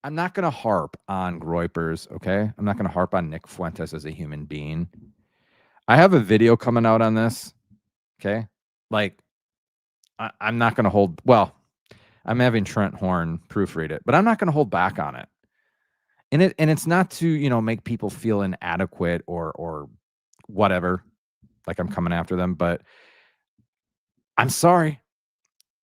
harp on Groypers, okay? I'm not going to harp on Nick Fuentes as a human being. I have a video coming out on this, okay? Like, I'm not going to hold, well, I'm having Trent Horn proofread it, but I'm not going to hold back on it. And it's not to, you know, make people feel inadequate or whatever, like I'm coming after them, but I'm sorry.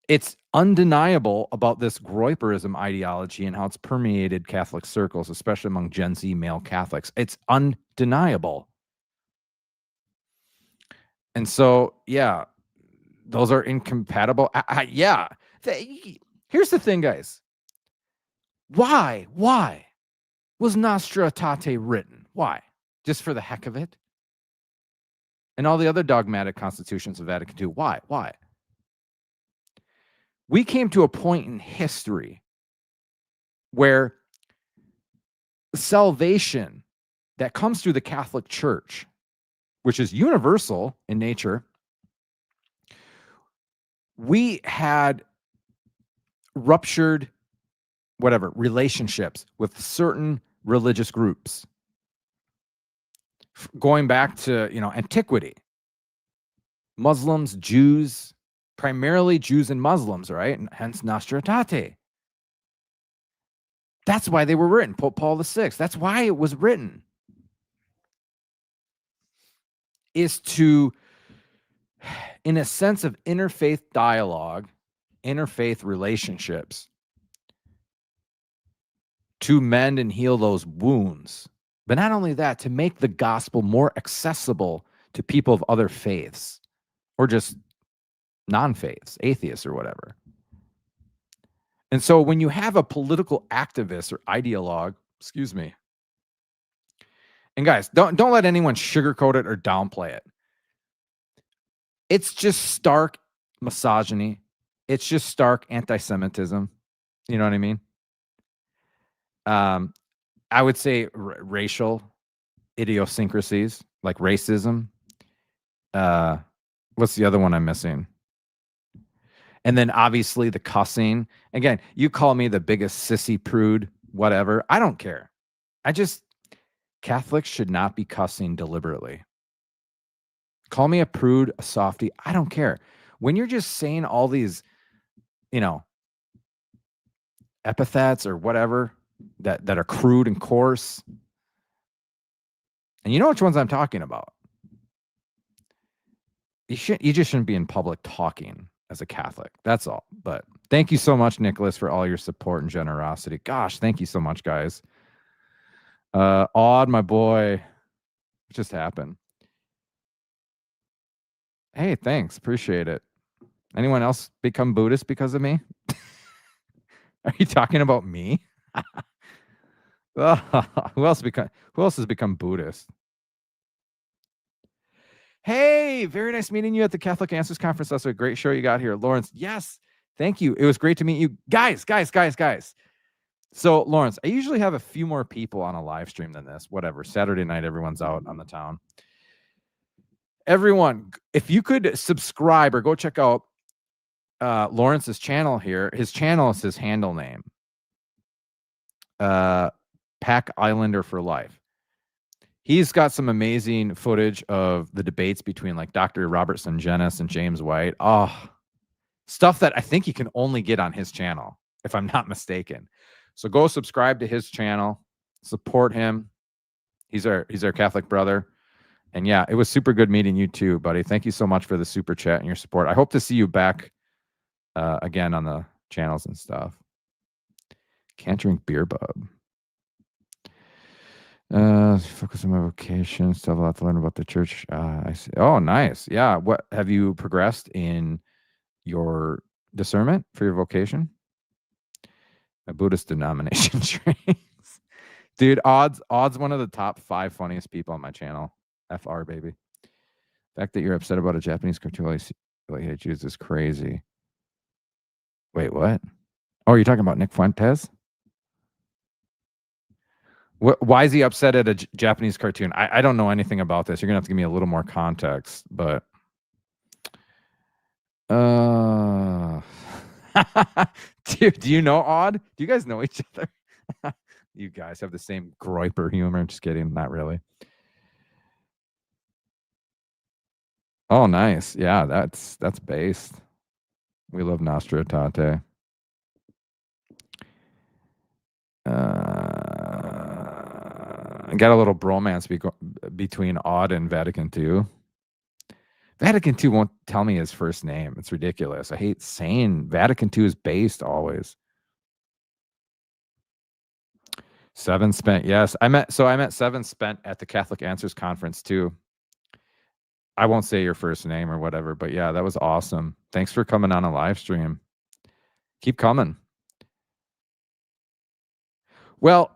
It's undeniable about this Groyperism ideology and how it's permeated Catholic circles, especially among Gen Z male Catholics. It's undeniable. And so, yeah, those are incompatible. Yeah. Here's the thing, guys. Why was Nostra Aetate written? Why? Just for the heck of it? And all the other dogmatic constitutions of Vatican II. Why? We came to a point in history where salvation that comes through the Catholic Church, which is universal in nature, we had ruptured relationships with certain religious groups going back to, antiquity. Muslims, Jews, primarily Jews and Muslims, right? And hence Nostra Aetate. That's why they were written. Pope Paul VI. That's why it was written. Is to, in a sense of interfaith dialogue, interfaith relationships, to mend and heal those wounds. But not only that, to make the gospel more accessible to people of other faiths, or just non-faiths, atheists or whatever. And so when you have a political activist or ideologue, and guys, don't let anyone sugarcoat it or downplay it. It's just stark misogyny. It's just stark anti-Semitism. You know what I mean? I would say racial idiosyncrasies, like racism. What's the other one I'm missing? And then obviously the cussing. Again, you call me the biggest sissy prude, whatever. I don't care. Catholics should not be cussing deliberately. Call me a prude, a softie. I don't care. When you're just saying all these, epithets or whatever that are crude and coarse, and you know which ones I'm talking about. You just shouldn't be in public talking as a Catholic. That's all. But thank you so much, Nicholas, for all your support and generosity. Gosh, thank you so much, guys. Odd, my boy. What just happened? Hey, thanks. Appreciate it. Anyone else become Buddhist because of me? Are you talking about me? Who else has become Buddhist? Hey, very nice meeting you at the Catholic Answers Conference. That's a great show you got here. Lawrence, yes, thank you. It was great to meet you. Guys. So, Lawrence, I usually have a few more people on a live stream than this. Whatever. Saturday night, everyone's out on the town. Everyone, if you could subscribe or go check out Lawrence's channel here. His channel is his handle name. Pack Islander for Life. He's got some amazing footage of the debates between like Dr. Robert Sungenis and James White. Oh, stuff that I think you can only get on his channel, if I'm not mistaken. So go subscribe to his channel, support him. He's our Catholic brother. And yeah, it was super good meeting you too, buddy. Thank you so much for the super chat and your support. I hope to see you back again on the channels and stuff. Can't drink beer, bub. Focus on my vocation. Still have a lot to learn about the church. I see. Oh, nice. Yeah. What have you progressed in your discernment for your vocation? A Buddhist denomination trains. Dude, Odd's one of the top 5 funniest people on my channel. FR, baby. The fact that you're upset about a Japanese cartoon while you hate Jews is crazy. Wait, what? Oh, you're talking about Nick Fuentes? Why is he upset at a Japanese cartoon? I don't know anything about this. You're going to have to give me a little more context, but dude, do you know Odd? Do you guys know each other? You guys have the same groiper humor. Just kidding. Not really. Oh, nice. Yeah, that's based. We love Nostra Aetate. I got a little bromance between Odd and Vatican II. Vatican II won't tell me his first name. It's ridiculous. I hate saying Vatican II is based always. Seven Spent. Yes. I met Seven Spent at the Catholic Answers Conference too. I won't say your first name or whatever, but yeah, that was awesome. Thanks for coming on a live stream. Keep coming. Well,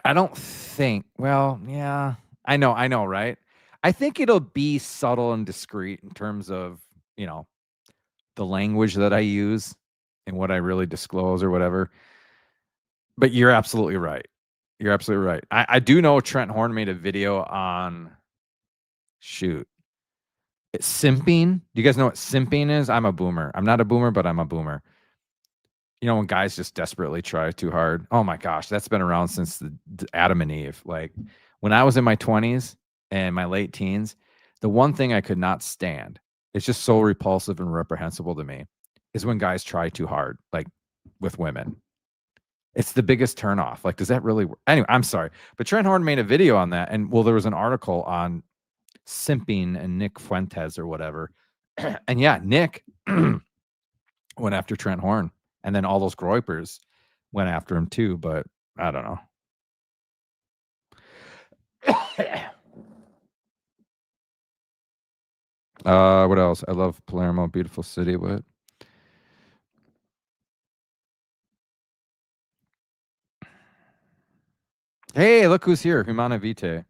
I don't think, yeah, I know, right? I think it'll be subtle and discreet in terms of, the language that I use and what I really disclose or whatever. But you're absolutely right. You're absolutely right. I do know Trent Horn made a video on simping. Do you guys know what simping is? I'm a boomer. I'm not a boomer, but I'm a boomer. You know, when guys just desperately try too hard. Oh my gosh, that's been around since the Adam and Eve. Like when I was in my 20s and my late teens, the one thing I could not stand, it's just so repulsive and reprehensible to me, is when guys try too hard, like with women. It's the biggest turnoff. Like, does that really work? Anyway, I'm sorry. But Trent Horn made a video on that. And well, there was an article on simping and Nick Fuentes or whatever. And yeah, Nick went after Trent Horn. And then all those groypers went after him too. But I don't know. What else? I love Palermo, beautiful city. What? Hey, look who's here. Humana Vitae.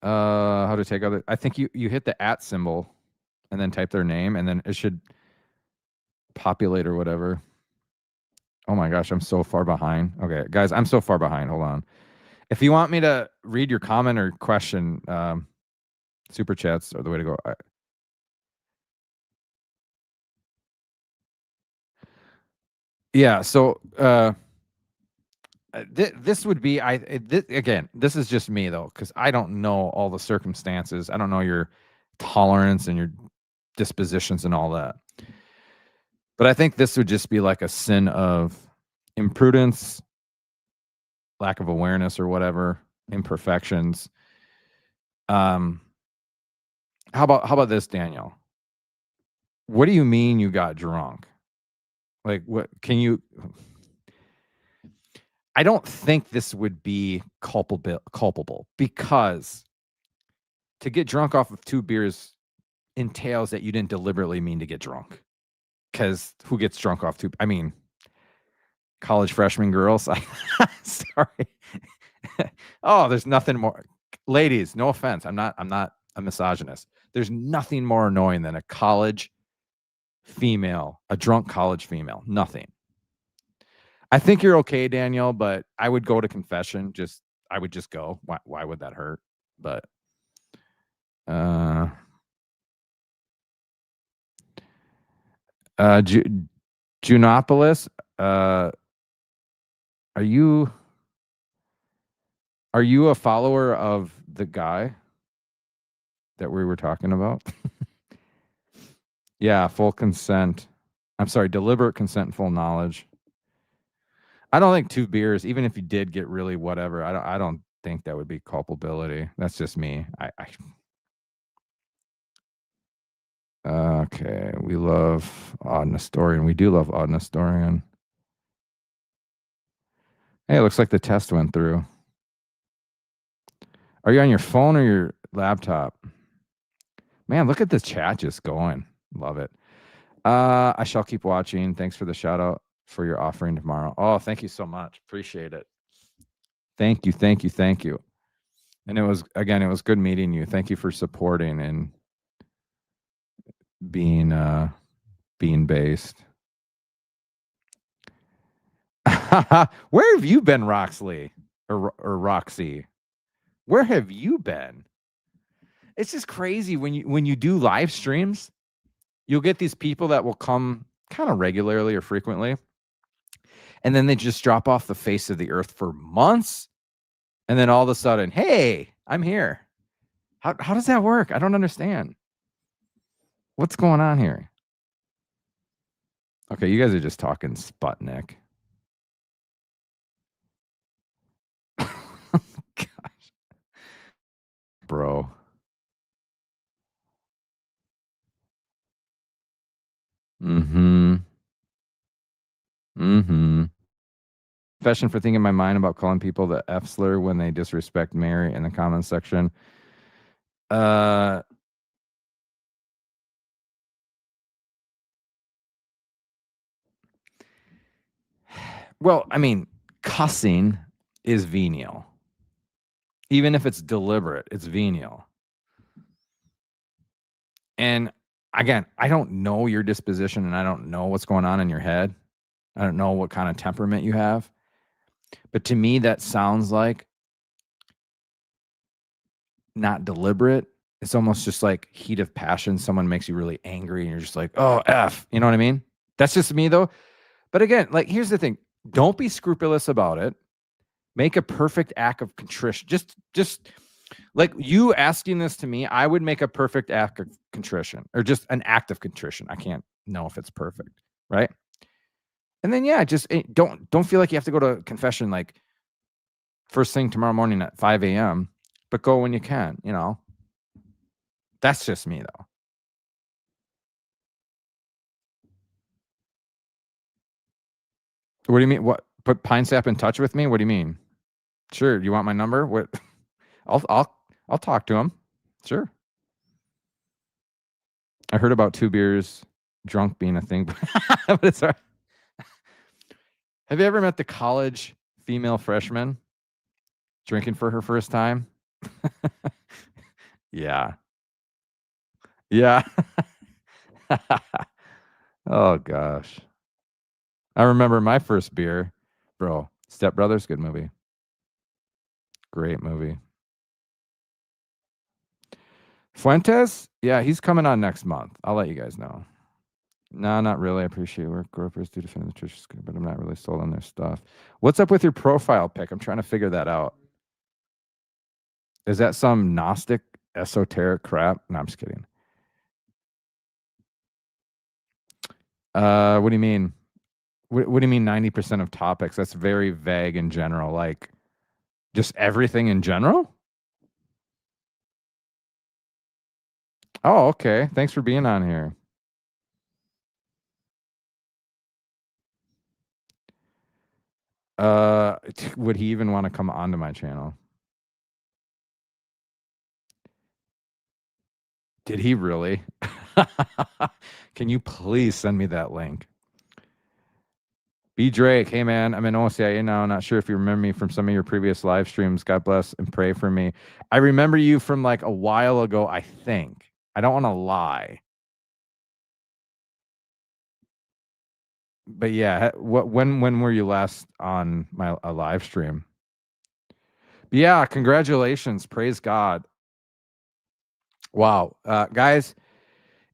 How to take other. I think you hit the @ symbol and then type their name, and then it should populate or whatever. Oh my gosh, I'm so far behind. Okay, guys, I'm so far behind. Hold on. If you want me to read your comment or question, super chats are the way to go. Yeah, so this would be again, this is just me though, because I don't know all the circumstances. I don't know your tolerance and your dispositions and all that. But I think this would just be like a sin of imprudence, lack of awareness or whatever, imperfections. How about this, Daniel? What do you mean you got drunk? Like, what can you? I don't think this would be culpable because to get drunk off of 2 beers entails that you didn't deliberately mean to get drunk. Because who gets drunk off 2? I mean, college freshman girls. Sorry. Oh, there's nothing more. Ladies, no offense. I'm not a misogynist. There's nothing more annoying than a college female, a drunk college female. Nothing. I think you're okay, Danielle, but I would go to confession. I would just go. Why would that hurt? But Junopolis, are you a follower of the guy that we were talking about? Yeah, full consent. I'm sorry, deliberate consent and full knowledge. I don't think 2 beers, even if you did get really whatever, I don't think that would be culpability. That's just me. Okay, we love Odd Nestorian. We do love Odd Nestorian. Hey, it looks like the test went through. Are you on your phone or your laptop? Man, look at this chat just going. Love it. I shall keep watching. Thanks for the shout out for your offering tomorrow. Oh, thank you so much. Appreciate it. Thank you. And it was good meeting you. Thank you for supporting and being based. Where have you been, Roxley or Roxy? Where have you been? It's just crazy when you do live streams, you'll get these people that will come kind of regularly or frequently, and then they just drop off the face of the earth for months, and then all of a sudden, hey, I'm here. How does that work? I don't understand. What's going on here? Okay, you guys are just talking Sputnik. Gosh. Bro. Confession for thinking in my mind about calling people the F slur when they disrespect Mary in the comments section. Well, I mean, cussing is venial. Even if it's deliberate, it's venial. And again, I don't know your disposition and I don't know what's going on in your head. I don't know what kind of temperament you have, but to me, that sounds like not deliberate. It's almost just like heat of passion. Someone makes you really angry and you're just like, oh, F. You know what I mean? That's just me though. But again, like, here's the thing. Don't be scrupulous about it. Make a perfect act of contrition. Just like you asking this to me, I would make a perfect act of contrition, or just an act of contrition. I can't know if it's perfect, right? And then yeah, just don't feel like you have to go to confession like first thing tomorrow morning at 5 a.m., but go when you can, you know. That's just me though. What do you mean? What, put Pine Sap in touch with me? What do you mean? Sure. Do you want my number? What? I'll talk to him. Sure. I heard about 2 beers drunk being a thing, but it's all right. Have you ever met the college female freshman drinking for her first time? Yeah. Yeah. Oh gosh. I remember my first beer, bro. Step Brothers, good movie. Great movie. Fuentes? Yeah, he's coming on next month. I'll let you guys know. No, not really. I appreciate work. Gropers do defend the church, but I'm not really sold on their stuff. What's up with your profile pic? I'm trying to figure that out. Is that some Gnostic esoteric crap? No, I'm just kidding. What do you mean? What do you mean 90% of topics? That's very vague in general. Like just everything in general? Oh, okay. Thanks for being on here. Would he even want to come onto my channel? Did he really? Can you please send me that link? B Drake, hey man, I'm in OCIA now. Not sure if you remember me from some of your previous live streams. God bless and pray for me. I remember you from like a while ago, I think. I don't want to lie. But yeah, when were you last on a live stream? But yeah, congratulations. Praise God. Wow. Guys,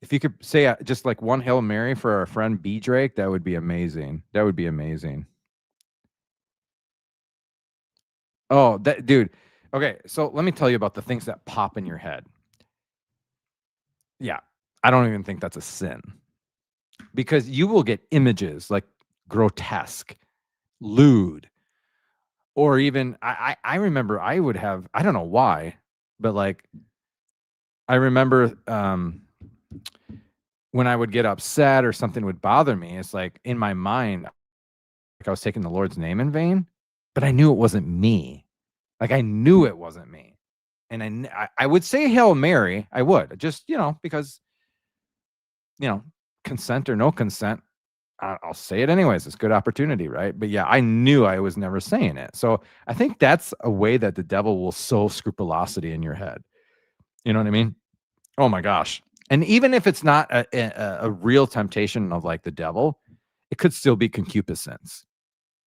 if you could say just like one Hail Mary for our friend B Drake, that would be amazing. That would be amazing. Oh, that dude. Okay, so let me tell you about the things that pop in your head. Yeah, I don't even think that's a sin. Because you will get images like grotesque, lewd, or even I remember I would have, I don't know why, but like I remember when I would get upset or something would bother me, it's like in my mind, like I was taking the Lord's name in vain, but I knew it wasn't me. Like I knew it wasn't me. And I would say Hail Mary. I would just, you know, because, you know, consent or no consent, I'll say it anyways. It's a good opportunity, right? But yeah, I knew I was never saying it. So I think that's a way that the devil will sow scrupulosity in your head. You know what I mean? Oh my gosh. And even if it's not a real temptation of like the devil, it could still be concupiscence.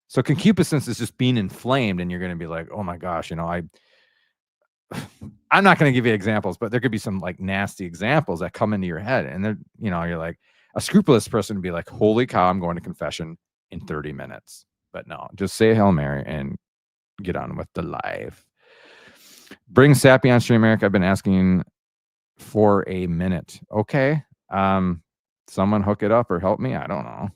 So concupiscence is just being inflamed, and you're going to be like, oh my gosh, you know, I'm not going to give you examples, but there could be some like nasty examples that come into your head, and they're, you know, you're like, a scrupulous person would be like, holy cow, I'm going to confession in 30 minutes. But no, just say Hail Mary and get on with the life. Bring Sappy on stream, Eric. I've been asking for a minute. Okay. Someone hook it up or help me. I don't know.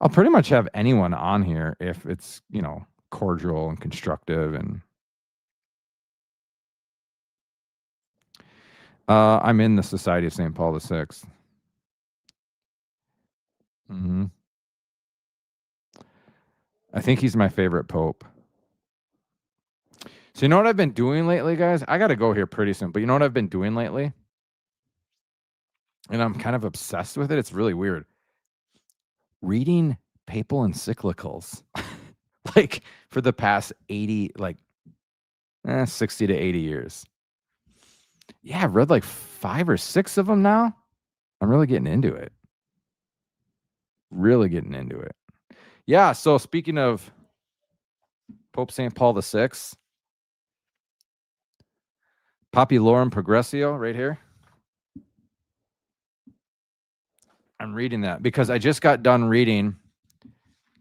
I'll pretty much have anyone on here if it's, you know, cordial and constructive. And I'm in the Society of St. Paul VI. Mm-hmm. I think he's my favorite pope. So you know what I've been doing lately, guys? I got to go here pretty soon, but you know what I've been doing lately? And I'm kind of obsessed with it. It's really weird. Reading papal encyclicals. Like for the past 80, like 60 to 80 years. Yeah, I've read like 5 or 6 of them now. I'm really getting into it. Really getting into it. Yeah, so speaking of Pope St. Paul VI, Populorum Progressio right here. I'm reading that because I just got done reading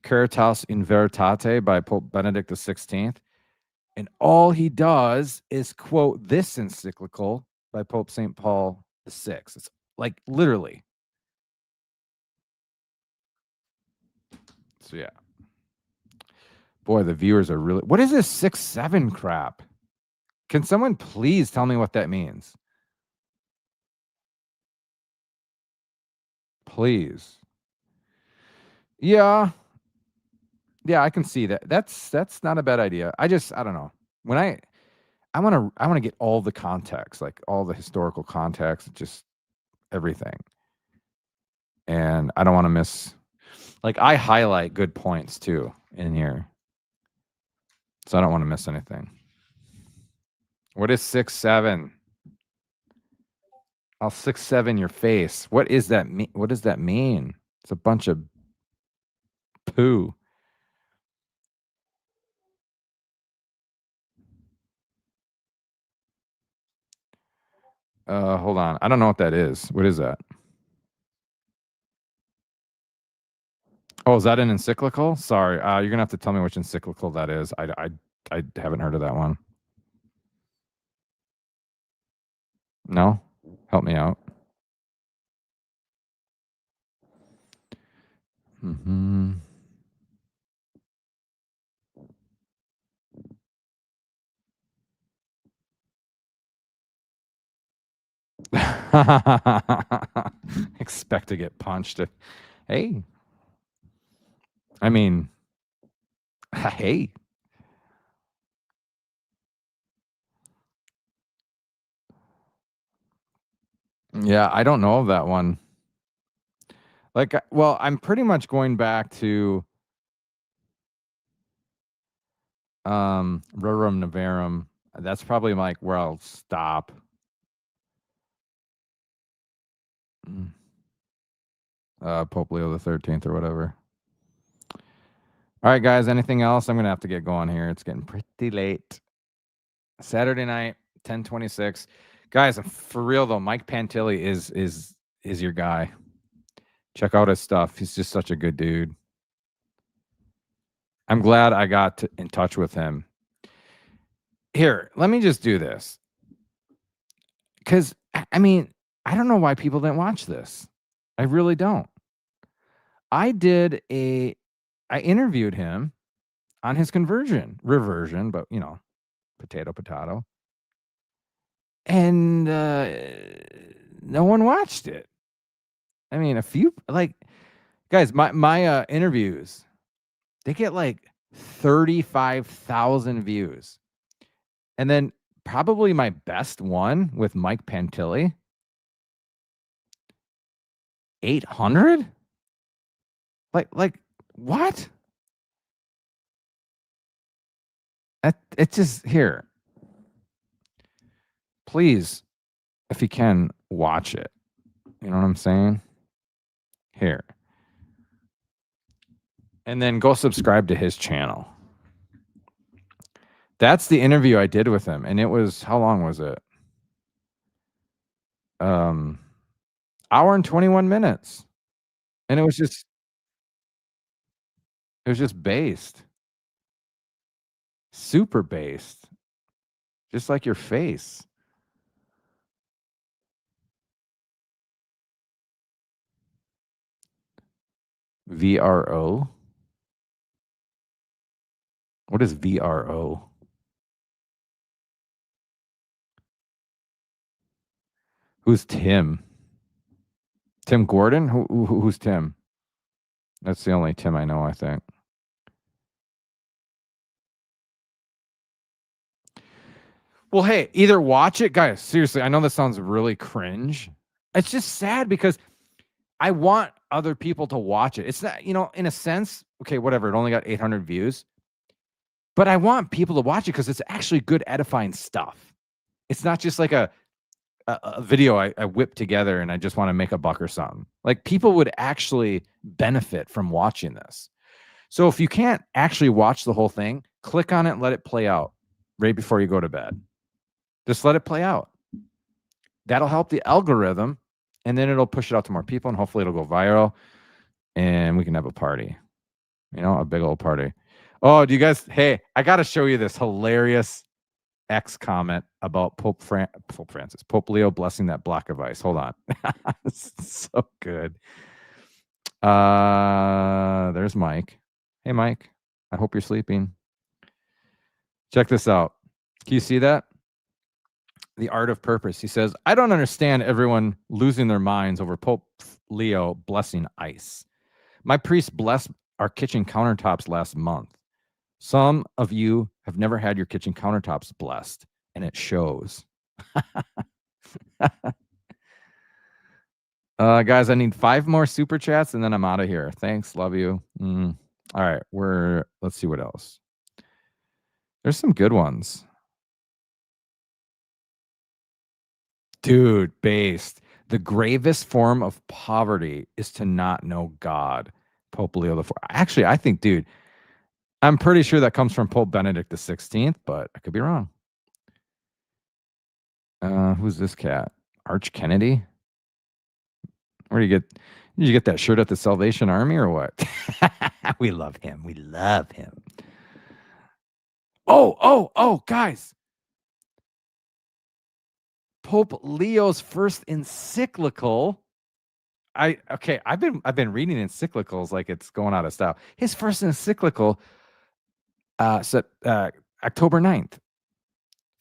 Caritas in Veritate by Pope Benedict XVI. And all he does is quote this encyclical by Pope St. Paul VI. It's like literally. So yeah. Boy, the viewers are really... What is this 6-7 crap? Can someone please tell me what that means? Please. Yeah. Yeah, I can see that. That's not a bad idea. I don't know. When I want to get all the context, like all the historical context, just everything. And I don't want to miss, like, I highlight good points too in here. So I don't want to miss anything. What is 6-7? I'll 6-7 your face. What is that mean? What does that mean? It's a bunch of poo. Hold on. I don't know what that is. What is that? Oh, is that an encyclical? Sorry. You're gonna have to tell me which encyclical that is. I haven't heard of that one. No? Help me out. Mm-hmm. Expect to get punched. Hey. I mean, hey. Yeah, I don't know of that one. Like, well, I'm pretty much going back to Rerum Novarum. That's probably like where I'll stop. Pope Leo the 13th or whatever. All right, guys, anything else? I'm gonna have to get going here. It's getting pretty late. Saturday night, 10:26. Guys, for real though, Mike Pantilli is your guy. Check out his stuff. He's just such a good dude. I'm glad I got in touch with him. Here, let me just do this. Because, I mean, I don't know why people didn't watch this. I really don't. I interviewed him on his reversion, but, you know, potato. And no one watched it. I mean, a few, like, guys, my interviews, they get like 35,000 views. And then probably my best one with Mike Pantilli, 800? Like what? It's just here. Please, if you can, watch it. You know what I'm saying? Here. And then go subscribe to his channel. That's the interview I did with him. And it was, how long was it? Hour and 21 minutes. And it was just based. Super based. Just like your face. VRO? What is VRO? Who's Tim? Tim Gordon? Who's Tim? That's the only Tim I know, I think. Well, hey, either watch it, guys. Seriously, I know this sounds really cringe. It's just sad because I want other people to watch it. It's not, you know, in a sense, okay, whatever. It only got 800 views. But I want people to watch it because it's actually good, edifying stuff. It's not just like a a video I whipped together and I just want to make a buck or something. Like, people would actually benefit from watching this. So if you can't actually watch the whole thing, click on it and let it play out right before you go to bed. Just let it play out. That'll help the algorithm, and then it'll push it out to more people, and hopefully it'll go viral, and we can have a party. You know, a big old party. Oh, do you guys? Hey, I got to show you this hilarious X comment about Pope Francis, Pope Leo blessing that block of ice. Hold on. It's so good. There's Mike. Hey, Mike. I hope you're sleeping. Check this out. Can you see that? The Art of Purpose. He says, I don't understand everyone losing their minds over Pope Leo blessing ice. My priest blessed our kitchen countertops last month. Some of you have never had your kitchen countertops blessed, and it shows. Guys, I need 5 more super chats, and then I'm out of here. Thanks. Love you. All right. Let's see what else. There's some good ones. Dude, based. The gravest form of poverty is to not know God. Pope Leo IV. Actually, I think, dude, I'm pretty sure that comes from Pope Benedict XVI, but I could be wrong. Who's this cat? Arch Kennedy? Where do you get? Did you get that shirt at the Salvation Army or what? We love him. We love him. Oh, guys. Pope Leo's first encyclical. I've been reading encyclicals like it's going out of style. His first encyclical, October 9th.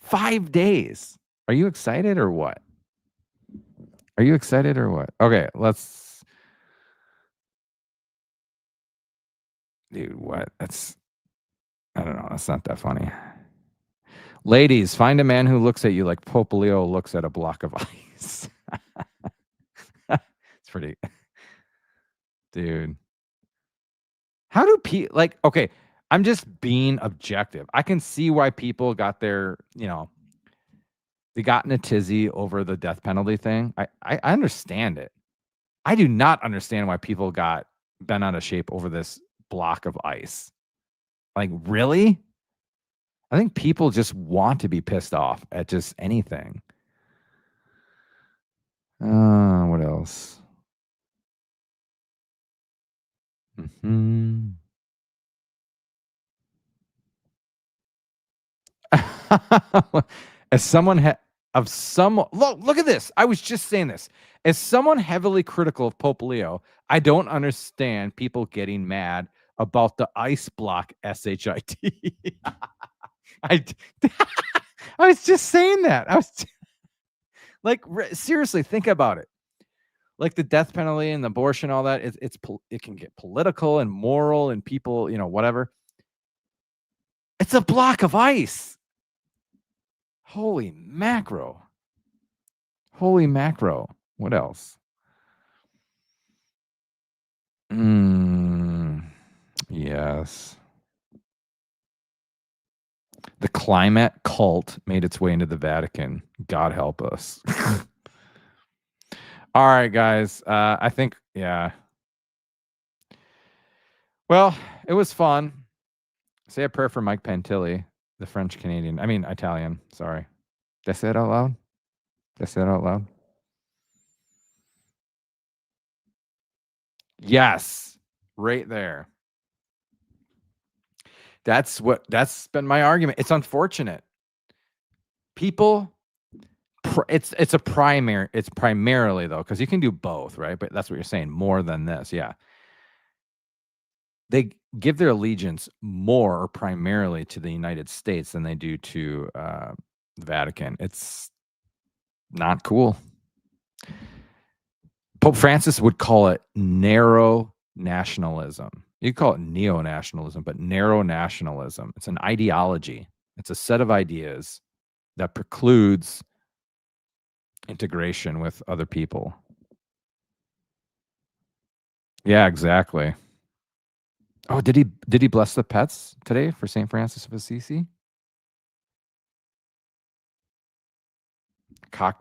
5 days. Are you excited or what? Okay, let's. Dude, what? I don't know. That's not that funny. Ladies, find a man who looks at you like Pope Leo looks at a block of ice. It's pretty. Dude. How do people, like, okay, I'm just being objective. I can see why people got their, they got in a tizzy over the death penalty thing. I understand it. I do not understand why people got bent out of shape over this block of ice. Like, really? I think people just want to be pissed off at just anything. What else? As someone look at this. I was just saying this. As someone heavily critical of Pope Leo, I don't understand people getting mad about the ice block SHIT. I was just saying that. I was like, seriously, think about it. Like the death penalty and the abortion, all that, it can get political and moral and people, whatever. It's a block of ice. Holy macro. What else? Yes. The climate cult made its way into the Vatican. God help us. All right, guys. I think, yeah. Well, it was fun. Say a prayer for Mike Pantilli, the French Canadian. I mean, Italian. Sorry. Did I say it out loud? Yes. Right there. That's been my argument. It's unfortunate. People, it's primarily though, because you can do both, right? But that's what you're saying, more than this. Yeah. They give their allegiance more or primarily to the United States than they do to the Vatican. It's not cool. Pope Francis would call it narrow nationalism. You call it neo-nationalism, but narrow nationalism. It's an ideology. It's a set of ideas that precludes integration with other people. Yeah, exactly. Oh, did he bless the pets today for St. Francis of Assisi?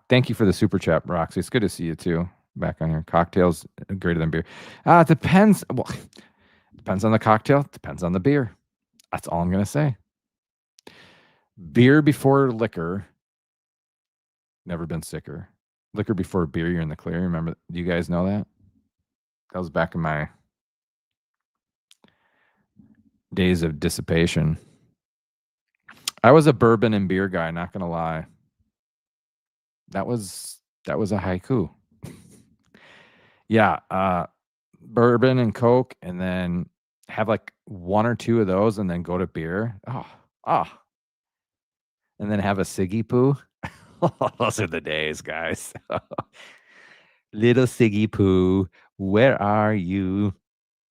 Thank you for the super chat, Roxy. It's good to see you too. Back on here. Cocktails greater than beer. It depends. Well, depends on the cocktail. Depends on the beer. That's all I'm gonna say. Beer before liquor. Never been sicker. Liquor before beer, you're in the clear. Remember? Do you guys know that? That was back in my days of dissipation. I was a bourbon and beer guy. Not gonna lie. That was a haiku. Yeah, bourbon and Coke, and then have like one or two of those, and then go to beer. And then have a Siggy Poo. Those are the days, guys. Little Siggy Poo, where are you?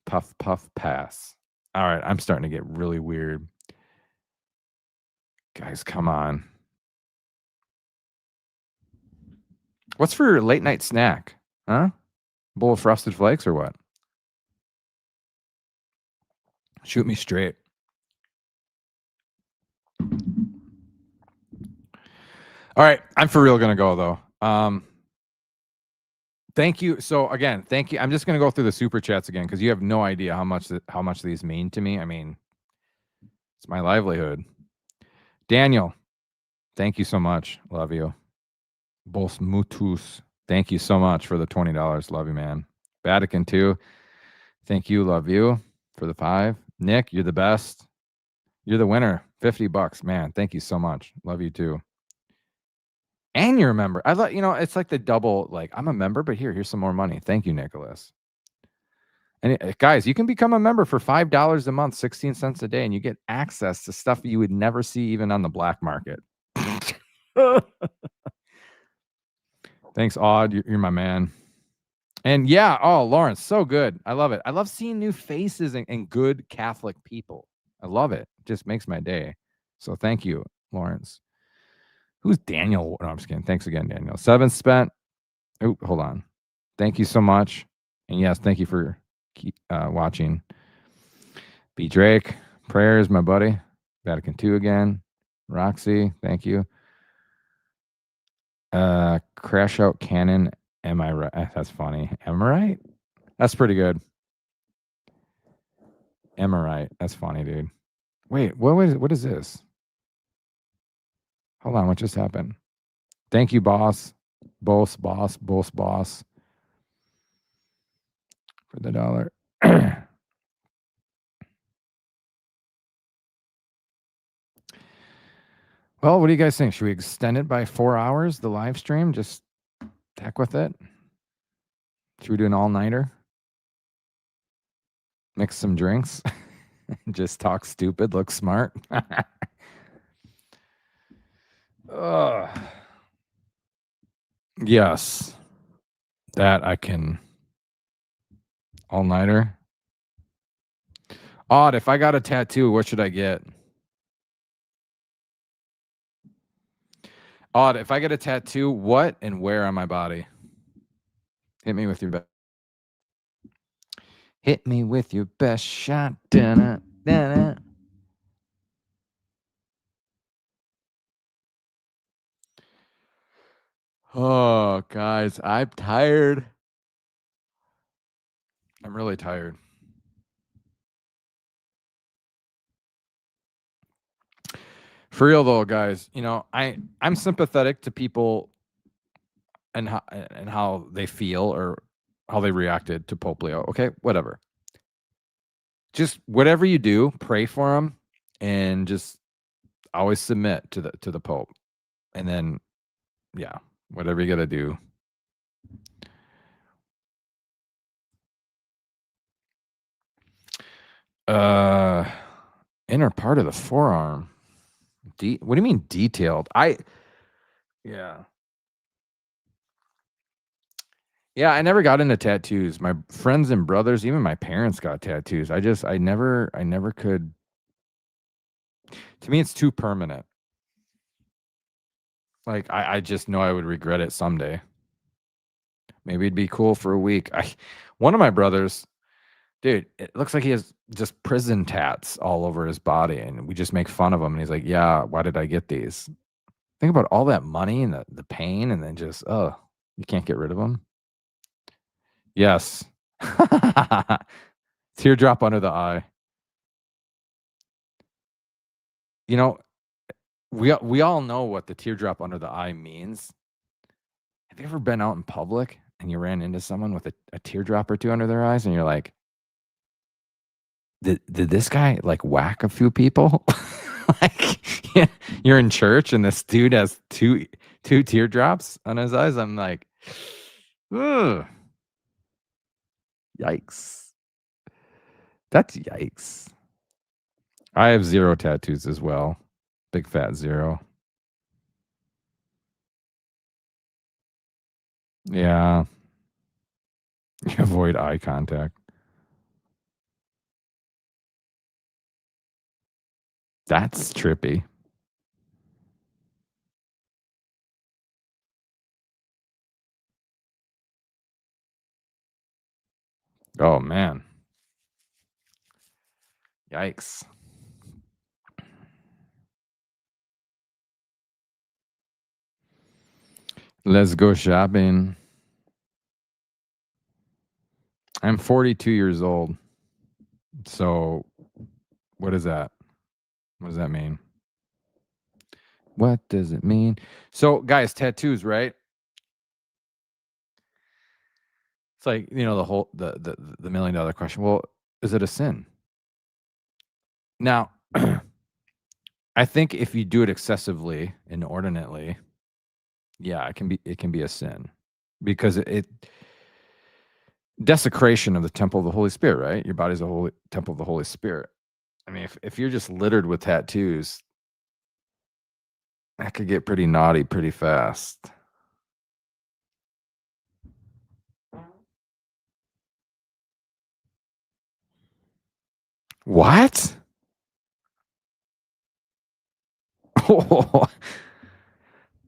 Puff, puff, pass. All right, I'm starting to get really weird. Guys, come on. What's for your late night snack? Huh? Bowl of Frosted Flakes or what? Shoot me straight. All right, I'm for real gonna go though. Thank you. So again, thank you. I'm just gonna go through the super chats again because you have no idea how much these mean to me. I mean, it's my livelihood. Daniel, thank you so much. Love you. Bos Mutus, thank you so much for the $20. Love you, man. Vatican 2, thank you. Love you for the 5. Nick, you're the best. You're the winner. $50, man. Thank you so much. Love you too. And you're a member. I thought, it's like the double, like I'm a member, but here's some more money. Thank you, Nicholas. And guys, you can become a member for $5 a month, 16 cents a day, and you get access to stuff you would never see even on the black market. Thanks, Odd. You're my man. And yeah, Lawrence, so good. I love it. I love seeing new faces and good Catholic people. I love it. It just makes my day. So thank you, Lawrence. Who's Daniel? No, I'm just kidding. Thanks again, Daniel. 7 spent. Oh, hold on. Thank you so much. And yes, thank you for watching. B. Drake, prayers, my buddy. Vatican 2 again. Roxy, thank you. Crash Out Cannon. Am I right? That's funny. Am I right? That's pretty good. Am I right? That's funny, dude. Wait, what is this? Hold on, what just happened? Thank you, boss. Boss. For the dollar. Well, what do you guys think? Should we extend it by 4 hours, the live stream? Just heck with it. Should we do an all-nighter? Mix some drinks? Just talk stupid, look smart? Yes. That I can. All-nighter. Odd, if I got a tattoo, what should I get? Odd, if I get a tattoo, what and where on my body? Hit me with your best. Hit me with your best shot. Da-na, da-na. Oh, guys, I'm tired. I'm really tired. For real though, guys, I'm sympathetic to people and how they feel or how they reacted to Pope Leo. Okay, whatever. Just whatever you do, pray for him and just always submit to the Pope. And then yeah, whatever you got to do. Inner part of the forearm. What do you mean detailed? Yeah, I never got into tattoos. My friends and brothers, even my parents got tattoos. I never could. To me, it's too permanent. Like I just know I would regret it someday. Maybe it'd be cool for a week. One of my brothers, dude, it looks like he has just prison tats all over his body, and we just make fun of him. And he's like, "Yeah, why did I get these?" Think about all that money and the pain, and then just, oh, you can't get rid of them. Yes. Teardrop under the eye. You know, we all know what the teardrop under the eye means. Have you ever been out in public and you ran into someone with a teardrop or two under their eyes, and you're like, did this guy like whack a few people? Like, yeah, you're in church and this dude has two teardrops on his eyes. I'm like, ugh. Yikes. That's yikes. I have 0 tattoos as well. Big fat 0. Yeah. You avoid eye contact. That's trippy. Oh, man. Yikes. Let's go shopping. I'm 42 years old. So what is that? What does that mean? What does it mean? So, guys, tattoos, right? It's like, the whole the $1 million question. Well, is it a sin? Now, I think if you do it excessively, inordinately, yeah, it can be a sin, because it desecration of the temple of the Holy Spirit, right? Your body's a holy temple of the Holy Spirit. I mean, if you're just littered with tattoos, that could get pretty naughty pretty fast. What?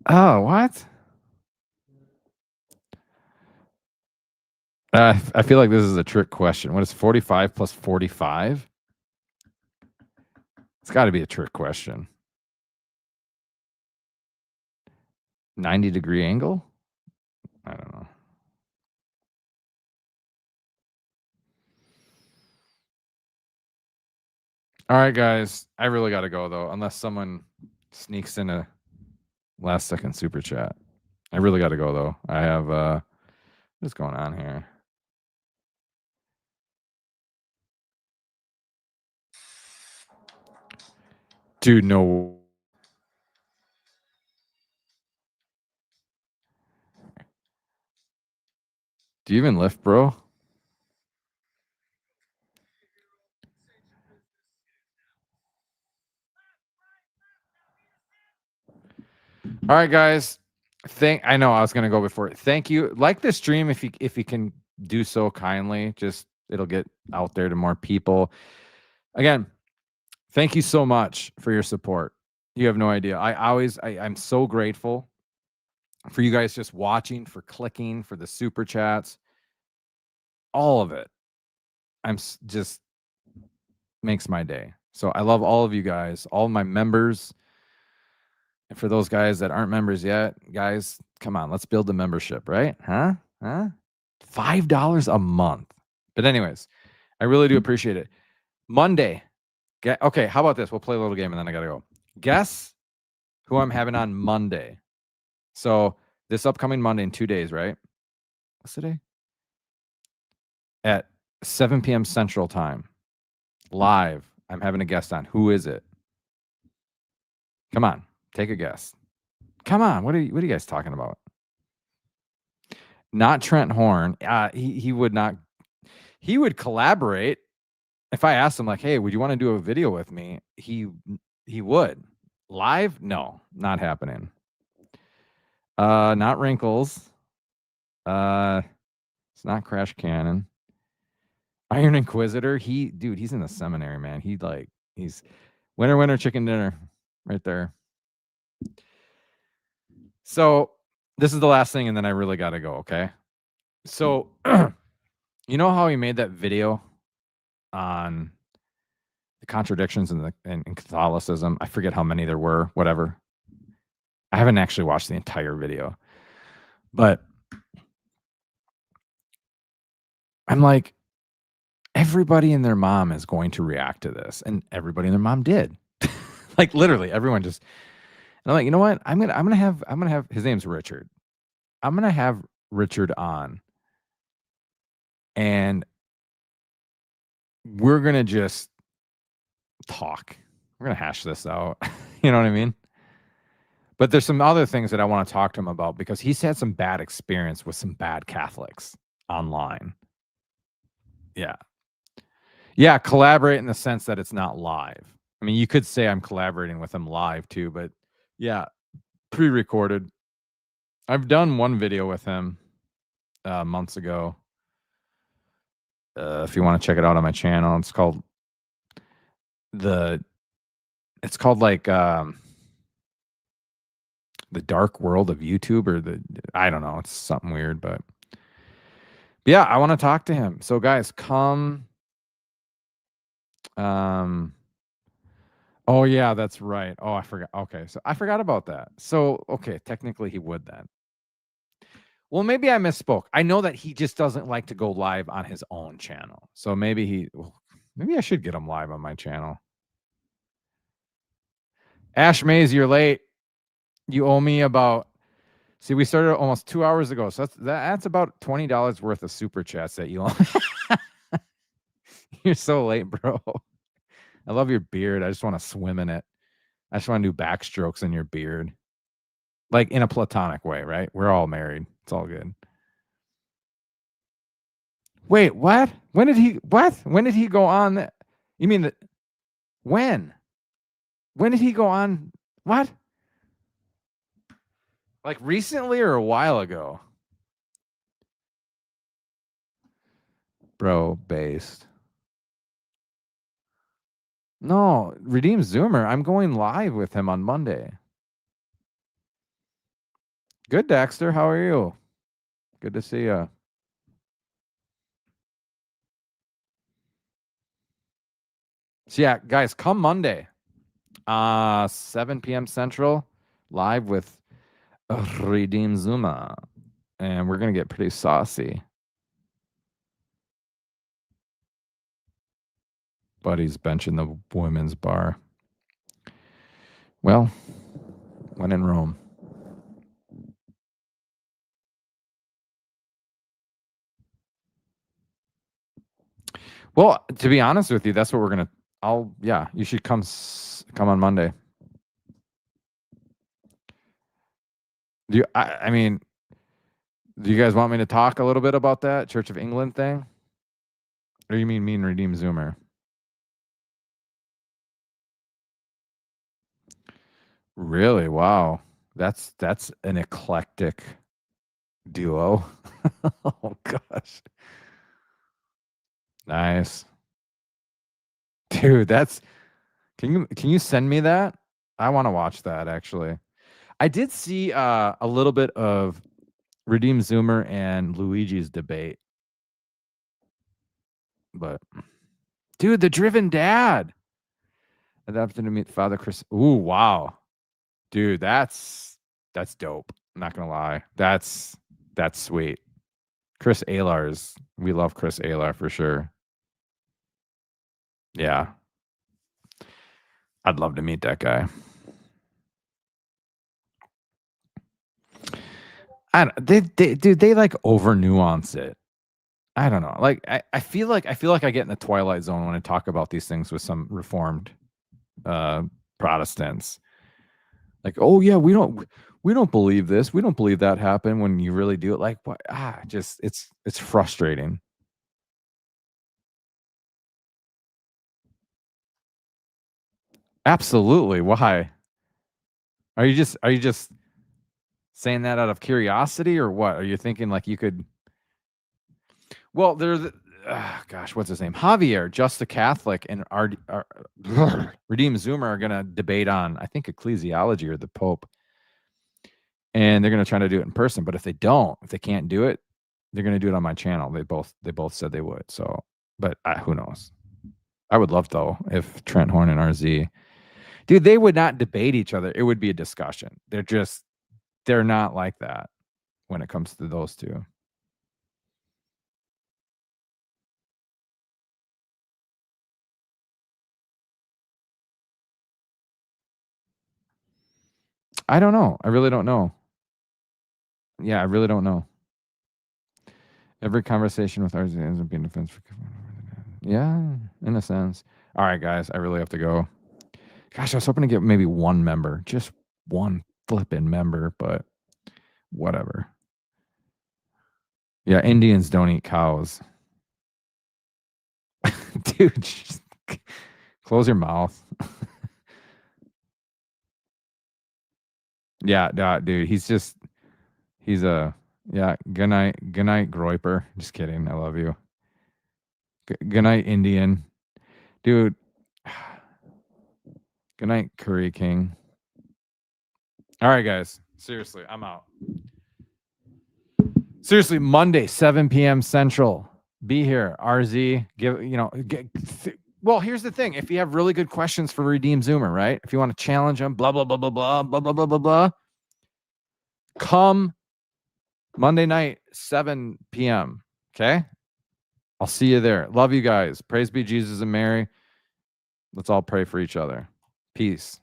Oh, what? I feel like this is a trick question. What is 45 plus 45? It's got to be a trick question. 90-degree angle? I don't know. All right, guys. I really got to go, though, unless someone sneaks in a last-second super chat. I really got to go, though. I have what's going on here? Dude, no. Do you even lift, bro? All right, guys. I know I was gonna go before. Thank you. Like this stream if you can do so kindly. Just it'll get out there to more people. Again, thank you so much for your support. You have no idea. I'm so grateful for you guys just watching, for clicking, for the super chats, all of it. Just makes my day. So I love all of you guys, all of my members. And for those guys that aren't members yet, guys, come on, let's build the membership, right? Huh? $5 a month. But anyways, I really do appreciate it. Monday. Okay, how about this? We'll play a little game and then I gotta go. Guess who I'm having on Monday. So this upcoming Monday in 2 days, right? What's today? At 7 p.m. Central Time. Live. I'm having a guest on. Who is it? Come on. Take a guess. Come on. What are you guys talking about? Not Trent Horn. He would not. He would collaborate if I asked him, like, hey, would you want to do a video with me? He would. Live? No, not happening. Not Wrinkles. It's not Crash Cannon. Iron Inquisitor. He's in the seminary, man. He's winner, chicken dinner right there. So this is the last thing, and then I really got to go, okay? So you know how he made that video on the contradictions in Catholicism? I forget how many there were, whatever. I haven't actually watched the entire video, but I'm like, everybody and their mom is going to react to this, and everybody and their mom did. Like literally everyone just. And I'm like, you know what? I'm gonna have his name's Richard. I'm gonna have Richard on, and we're gonna just talk. We're gonna hash this out. You know what I mean? But there's some other things that I want to talk to him about because he's had some bad experience with some bad Catholics online. Yeah. Yeah, collaborate in the sense that it's not live. I mean, you could say I'm collaborating with him live too, but yeah, pre-recorded. I've done one video with him months ago. If you want to check it out on my channel, it's called like the dark world of YouTube, or I don't know, it's something weird, but yeah, I want to talk to him. So guys, come. Oh yeah, that's right. Oh, I forgot. Okay, so I forgot about that. So okay, technically he would then. Well, maybe I misspoke. I know that he just doesn't like to go live on his own channel. So maybe maybe I should get him live on my channel. Ash Mays, you're late. You owe me about. See, we started almost 2 hours ago, so that's about $20 worth of super chats that you owe. You're so late, bro. I love your beard. I just want to swim in it. I just want to do backstrokes in your beard. Like in a platonic way, right? We're all married. It's all good. Wait, what? When did he go on? You mean that? When? When did he go on? What? Like recently or a while ago? Bro, based. No, Redeem Zoomer. I'm going live with him on Monday. Good, Dexter. How are you? Good to see you. So yeah, guys, come Monday, 7 p.m. Central, live with Redeem Zuma, and we're gonna get pretty saucy. Buddy's benching the women's bar. Well, when in Rome. Well, to be honest with you, that's what we're gonna. Yeah, you should come on Monday. I mean, do you guys want me to talk a little bit about that Church of England thing? Or you mean me and Redeem Zoomer? Really? Wow. That's an eclectic duo. Oh gosh. Nice. Dude, can you send me that? I want to watch that actually. I did see a little bit of Redeem Zoomer and Luigi's debate. But dude, the driven dad. Adapted to meet Father Chris. Ooh, wow. Dude, that's dope. I'm not gonna lie. That's sweet. Chris Alar's. We love Chris Alar for sure. Yeah. I'd love to meet that guy. They like over nuance it. I don't know. Like I feel like I get in the twilight zone when I talk about these things with some reformed Protestants. Like, oh yeah, we don't believe this. We don't believe that happened, when you really do it. Like, what? Just it's frustrating. Absolutely. Why? Are you just saying that out of curiosity, or what? Are you thinking like you could? Well, there's gosh, what's his name? Javier, Just a Catholic, and our Redeem Zoomer are gonna debate on, I think, ecclesiology or the Pope. And they're gonna try to do it in person. But if they can't do it, they're gonna do it on my channel. They both said they would. So, but who knows? I would love though if Trent Horn and RZ, dude, they would not debate each other. It would be a discussion. They're just they're not like that when it comes to those two. I don't know. I really don't know. Yeah, I really don't know. Every conversation with ours ends up being defense for. Yeah, in a sense. All right, guys, I really have to go. Gosh, I was hoping to get maybe one member, just one flipping member, but whatever. Yeah, Indians don't eat cows. Dude, just close your mouth. Yeah, dude, he's a, yeah, good night, Groiper. Just kidding. I love you. Good night, Indian. Dude, good night, Curry King. All right, guys. Seriously, I'm out. Seriously, Monday, 7 p.m. Central. Be here. RZ. Well, here's the thing. If you have really good questions for Redeem Zoomer, right? If you want to challenge him, blah, blah, blah, blah, blah, blah, blah, blah, blah, blah. Come Monday night, 7 p.m. Okay? I'll see you there. Love you guys. Praise be Jesus and Mary. Let's all pray for each other. Peace.